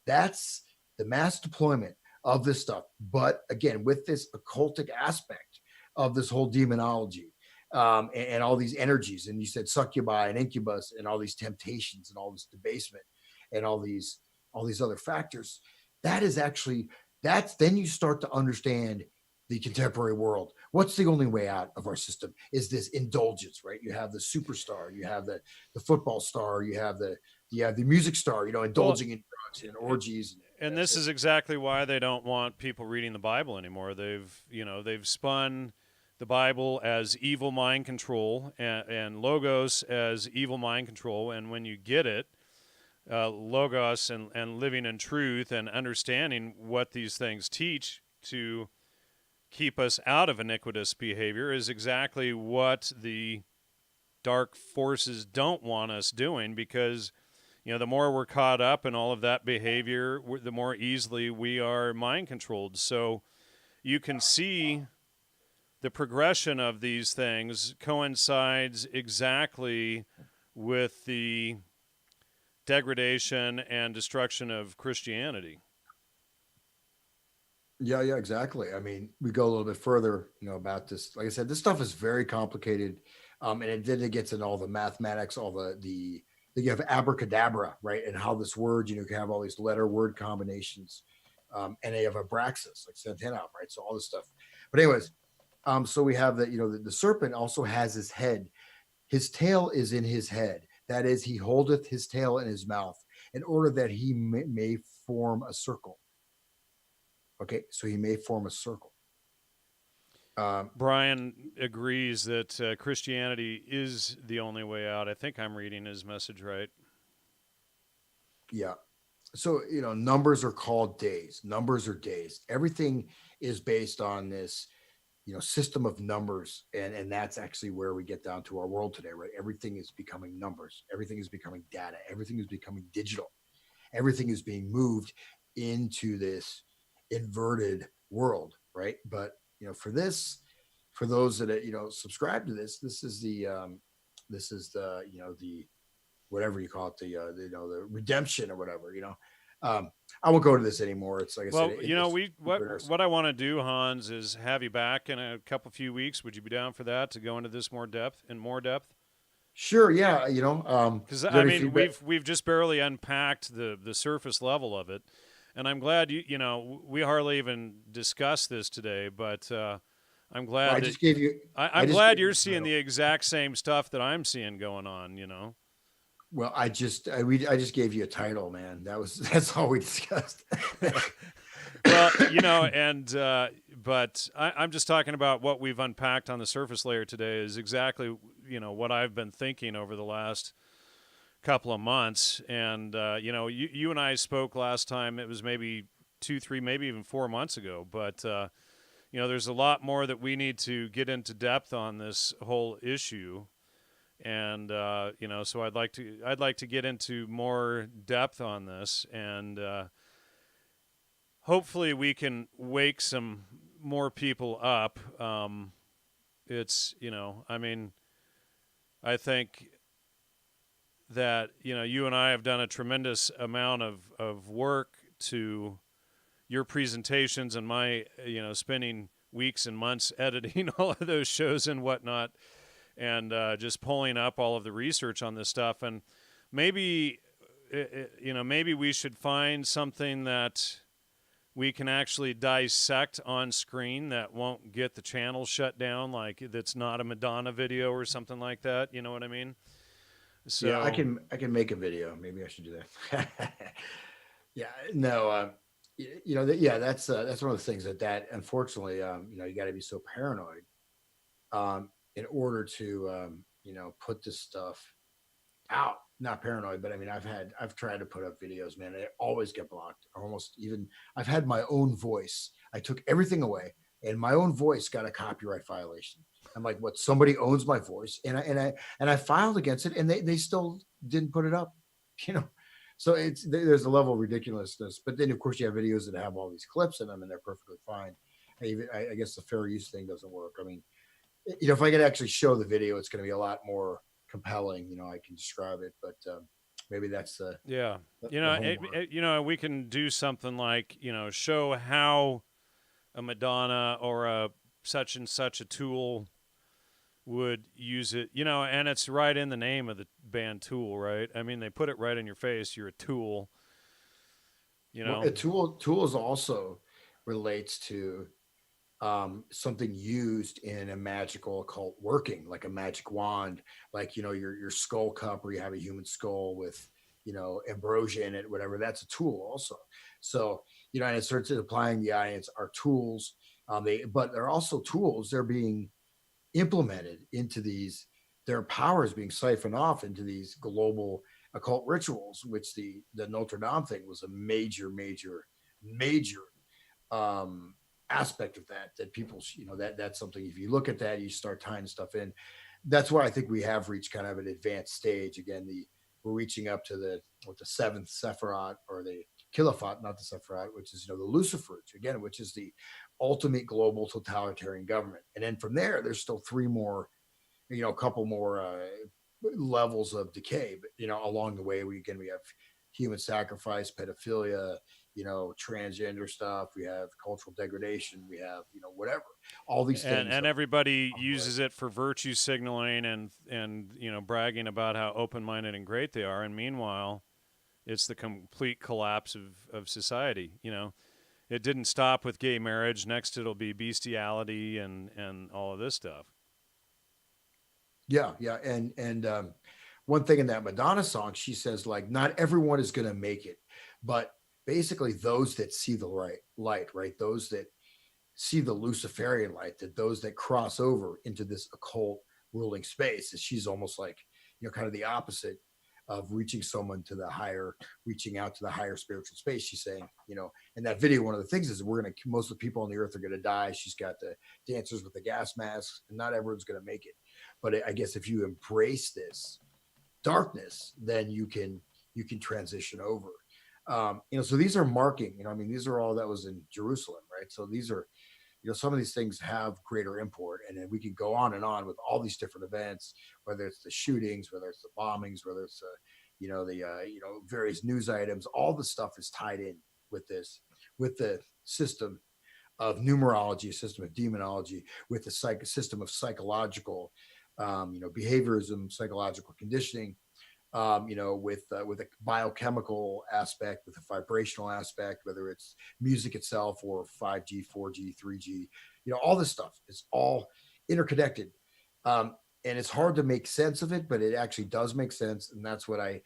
S2: That's the mass deployment of this stuff. But again, with this occultic aspect of this whole demonology and all these energies, and you said succubi and incubus and all these temptations and all this debasement and all these other factors, then you start to understand the contemporary world. What's the only way out of our system is this indulgence, right? You have the superstar, you have the football star, you have the music star, indulging in drugs and orgies.
S1: And this is exactly why they don't want people reading the Bible anymore. They've spun the Bible as evil mind control and logos as evil mind control. And when you get it, logos and living in truth and understanding what these things teach to keep us out of iniquitous behavior is exactly what the dark forces don't want us doing, because the more we're caught up in all of that behavior, the more easily we are mind controlled. So you can see the progression of these things coincides exactly with the degradation and destruction of Christianity.
S2: Yeah, exactly. I mean, we go a little bit further, about this. Like I said, this stuff is very complicated, and then it gets into all the mathematics, all the you have abracadabra, right, and how this word, you can have all these letter word combinations, and they have abraxas, like Santana, right? So all this stuff. But anyways, So we have that, the serpent also has his head. His tail is in his head. That is, he holdeth his tail in his mouth in order that he may form a circle. Okay, so he may form a circle.
S1: Brian agrees that Christianity is the only way out. I think I'm reading his message right.
S2: Yeah. So, numbers are called days. Numbers are days. Everything is based on this, system of numbers. And that's actually where we get down to our world today, right? Everything is becoming numbers. Everything is becoming data. Everything is becoming digital. Everything is being moved into this inverted world, right? But, for those that, subscribe to this is the whatever you call it, the redemption or whatever. I won't go to this anymore. It's like I said,
S1: Well,
S2: it's
S1: what I want to do, Hans, is have you back in a few weeks. Would you be down for that to go into this more depth?
S2: Sure, yeah,
S1: Because
S2: is there
S1: I
S2: any
S1: mean,
S2: feedback?
S1: we've just barely unpacked the surface level of it, and I'm glad we hardly even discussed this today, but I'm
S2: Well,
S1: glad
S2: I
S1: that
S2: just gave you I
S1: I'm
S2: just
S1: glad
S2: gave you
S1: you're
S2: the
S1: seeing
S2: title.
S1: the exact same stuff that I'm seeing going on.
S2: Well, I just gave you a title, man. That's all we discussed.
S1: Well, and but I'm just talking about what we've unpacked on the surface layer today is exactly what I've been thinking over the last couple of months. And you and I spoke last time. It was maybe 2, 3, maybe even 4 months ago. But there's a lot more that we need to get into depth on this whole issue. And so I'd like to get into more depth on this and. Hopefully we can wake some more people up. It's, I mean, I think that, you and I have done a tremendous amount of work to your presentations and my, spending weeks and months editing all of those shows and whatnot and just pulling up all of the research on this stuff. And maybe, maybe we should find something that we can actually dissect on screen that won't get the channel shut down, like that's not a Madonna video or something like that. You know what I mean?
S2: Yeah, I
S1: So,
S2: can make a video. Maybe I should do that. Yeah, no, yeah, that's one of the things that unfortunately, you got to be so paranoid in order to put this stuff out. Not paranoid, but I mean, I've tried to put up videos, man. They always get blocked. Almost even I've had my own voice. I took everything away, and my own voice got a copyright violation. I'm like, what? Somebody owns my voice, and I filed against it, and they still didn't put it up. You know, so there's a level of ridiculousness. But then of course you have videos that have all these clips in them, and they're perfectly fine. I guess the fair use thing doesn't work. I mean, if I could actually show the video, it's going to be a lot more compelling. I can describe it, but maybe that's
S1: yeah,
S2: the homework.
S1: we can do something like, show how a Madonna or a such and such a tool would use it, and it's right in the name of the band Tool, right? I mean, they put it right in your face. You're a tool, you
S2: Well,
S1: know.
S2: a tool is also relates to something used in a magical occult working, like a magic wand, like your skull cup, where you have a human skull with ambrosia in it, whatever. That's a tool also. So and it starts applying the audience are tools. But they're also tools. They're being implemented into these. Their power is being siphoned off into these global occult rituals, which the Notre Dame thing was a major um, aspect of that people that's something. If you look at that, you start tying stuff in. That's why I think we have reached kind of an advanced stage. Again, we're reaching up to the seventh Sephiroth, or the Kilophot, not the Sephiroth, which is the Lucifers again, which is the ultimate global totalitarian government. And then from there's still three more, a couple more levels of decay. But along the way, we have human sacrifice, pedophilia, transgender stuff. We have cultural degradation. We have whatever. All these things
S1: And
S2: are
S1: everybody
S2: on the way.
S1: uses it for virtue signaling and bragging about how open-minded and great they are, and meanwhile it's the complete collapse of society, it didn't stop with gay marriage. Next, it'll be bestiality and all of this stuff.
S2: Yeah, yeah, and one thing in that Madonna song, she says like, not everyone is going to make it, but basically those that see the light, right? Those that see the Luciferian light, that those that cross over into this occult ruling space, and she's almost like, kind of the opposite of reaching someone to the higher, reaching out to the higher spiritual space. She's saying, in that video, one of the things is most of the people on the earth are going to die. She's got the dancers with the gas masks, and not everyone's going to make it. But I guess if you embrace this darkness, then you can transition over. So these are marking. These are all that was in Jerusalem, right? So these are, some of these things have greater import, and then we can go on and on with all these different events, whether it's the shootings, whether it's the bombings, whether it's various news items. All the stuff is tied in with this, with the system of numerology, a system of demonology, with the system of psychological, behaviorism, psychological conditioning, with a biochemical aspect, with a vibrational aspect, whether it's music itself or 5G, 4G, 3G, all this stuff is all interconnected. And it's hard to make sense of it, but it actually does make sense. And that's what I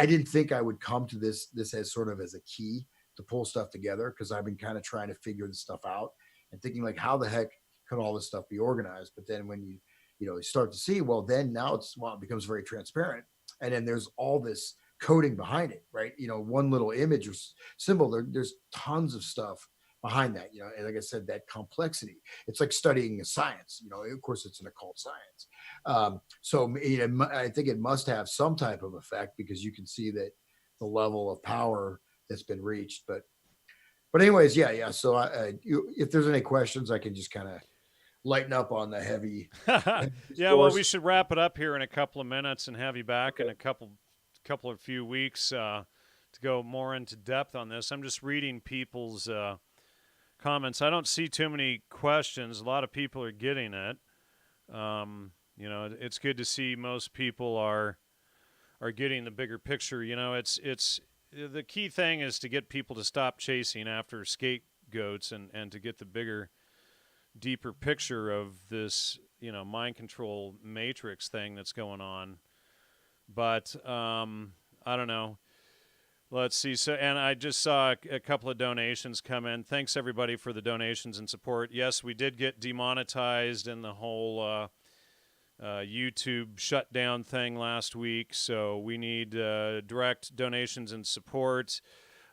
S2: didn't think I would come to this as sort of as a key to pull stuff together, because I've been kind of trying to figure this stuff out and thinking like, how the heck could all this stuff be organized? But then when you start to see, well, then now it becomes very transparent. And then there's all this coding behind it, right? One little image or symbol, there's tons of stuff behind that, and like I said, that complexity, it's like studying a science, of course it's an occult science. So I think it must have some type of effect, because you can see that the level of power that's been reached. But anyways, yeah. So if there's any questions, I can just kind of lighten up on the heavy
S1: yeah, well, we should wrap it up here in a couple of minutes and have you back in a couple of few weeks to go more into depth on this. I'm just reading people's comments. I don't see too many questions. A lot of people are getting it. It's good to see most people are getting the bigger picture. It's the key thing is to get people to stop chasing after scapegoats and to get the bigger, deeper picture of this, mind control matrix thing that's going on. But I don't know. Let's see. So, and I just saw a couple of donations come in. Thanks everybody for the donations and support. Yes, we did get demonetized in the whole YouTube shutdown thing last week. So we need direct donations and support.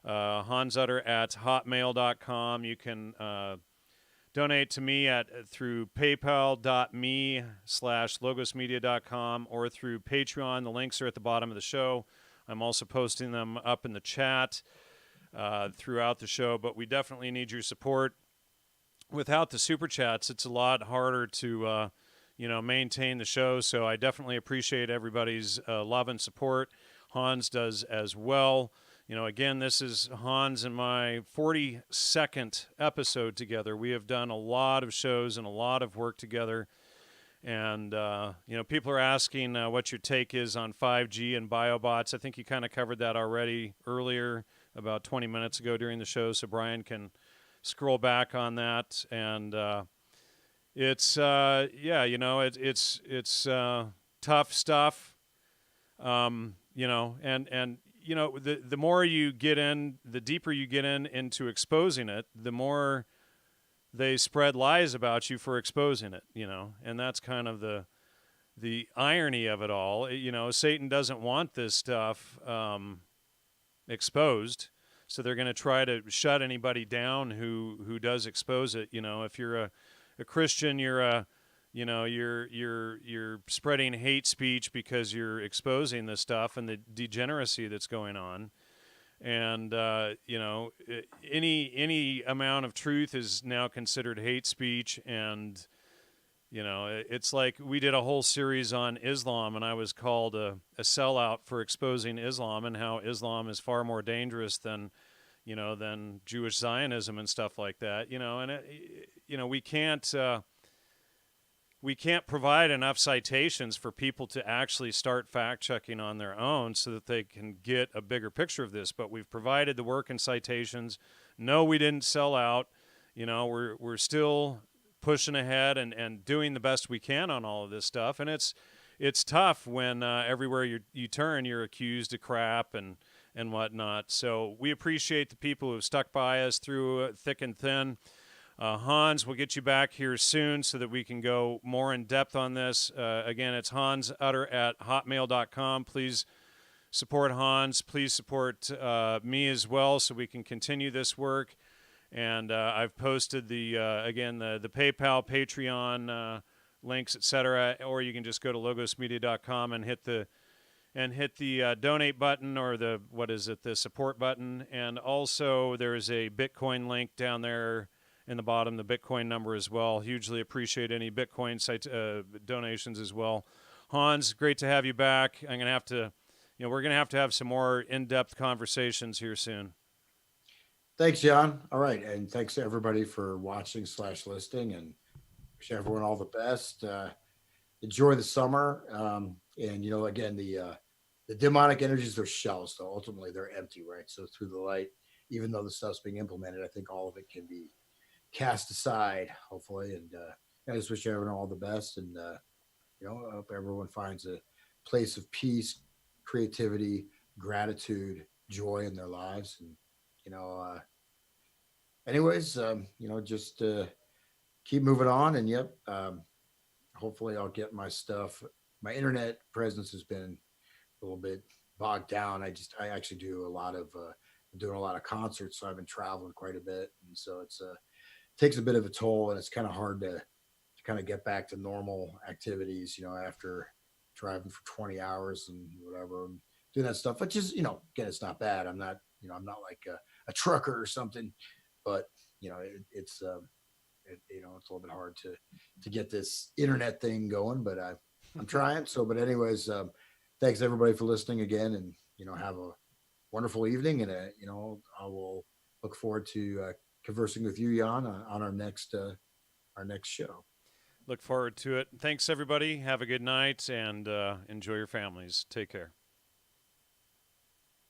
S1: hansutter@hotmail.com. You can donate to me through paypal.me/logosmedia.com or through Patreon. The links are at the bottom of the show. I'm also posting them up in the chat throughout the show, but we definitely need your support. Without the super chats, it's a lot harder to maintain the show, so I definitely appreciate everybody's love and support. Hans does as well. Again, this is Hans and my 42nd episode together. We have done a lot of shows and a lot of work together. And, people are asking what your take is on 5G and biobots. I think you kind of covered that already earlier, about 20 minutes ago during the show, so Brian can scroll back on that. And it's tough stuff, and the more you get in, the deeper you get into exposing it, the more they spread lies about you for exposing it, and that's kind of the irony of it all. Satan doesn't want this stuff exposed, so they're going to try to shut anybody down who does expose it. If you're a Christian, you're spreading hate speech because you're exposing this stuff and the degeneracy that's going on. And, any amount of truth is now considered hate speech. And, it's like we did a whole series on Islam, and I was called a sellout for exposing Islam and how Islam is far more dangerous than Jewish Zionism and stuff like that, and, we can't, we can't provide enough citations for people to actually start fact checking on their own so that they can get a bigger picture of this. But we've provided the work and citations. No, we didn't sell out. You know, we're still pushing ahead and doing the best we can on all of this stuff. And it's tough when everywhere you turn, you're accused of crap and whatnot. So we appreciate the people who have stuck by us through thick and thin. Hans, we'll get you back here soon so that we can go more in depth on this. Again, it's hansutter@hotmail.com. Please support Hans. Please support me as well so we can continue this work. And I've posted the PayPal, Patreon links, etc. Or you can just go to logosmedia.com and hit the donate button, or the support button. And also there's a Bitcoin link down there in the bottom, the Bitcoin number as well. Hugely appreciate any Bitcoin donations as well. Hans, great to have you back. I'm gonna have to, we're gonna have some more in-depth conversations here soon.
S2: Thanks, John. All right, and thanks to everybody for watching / listening, and wish everyone all the best. Enjoy the summer, and again, the demonic energies are shells, so ultimately they're empty, right? So through the light, even though the stuff's being implemented, I think all of it can be cast aside, hopefully. And I just wish everyone all the best, and I hope everyone finds a place of peace, creativity, gratitude, joy in their lives. And anyways, just keep moving on. And hopefully I'll get my stuff. My internet presence has been a little bit bogged down. I actually do I'm doing a lot of concerts, so I've been traveling quite a bit, and so it's takes a bit of a toll, and it's kind of hard to kind of get back to normal activities, after driving for 20 hours and whatever, and doing that stuff. Which is, again, it's not bad. I'm not like a trucker or something, but it's a little bit hard to get this internet thing going, but I'm trying. So, but anyways, thanks everybody for listening again, and have a wonderful evening, and I will look forward to conversing with you, Jan, on our next show.
S1: Look forward to it. Thanks, everybody. Have a good night, and enjoy your families. Take care.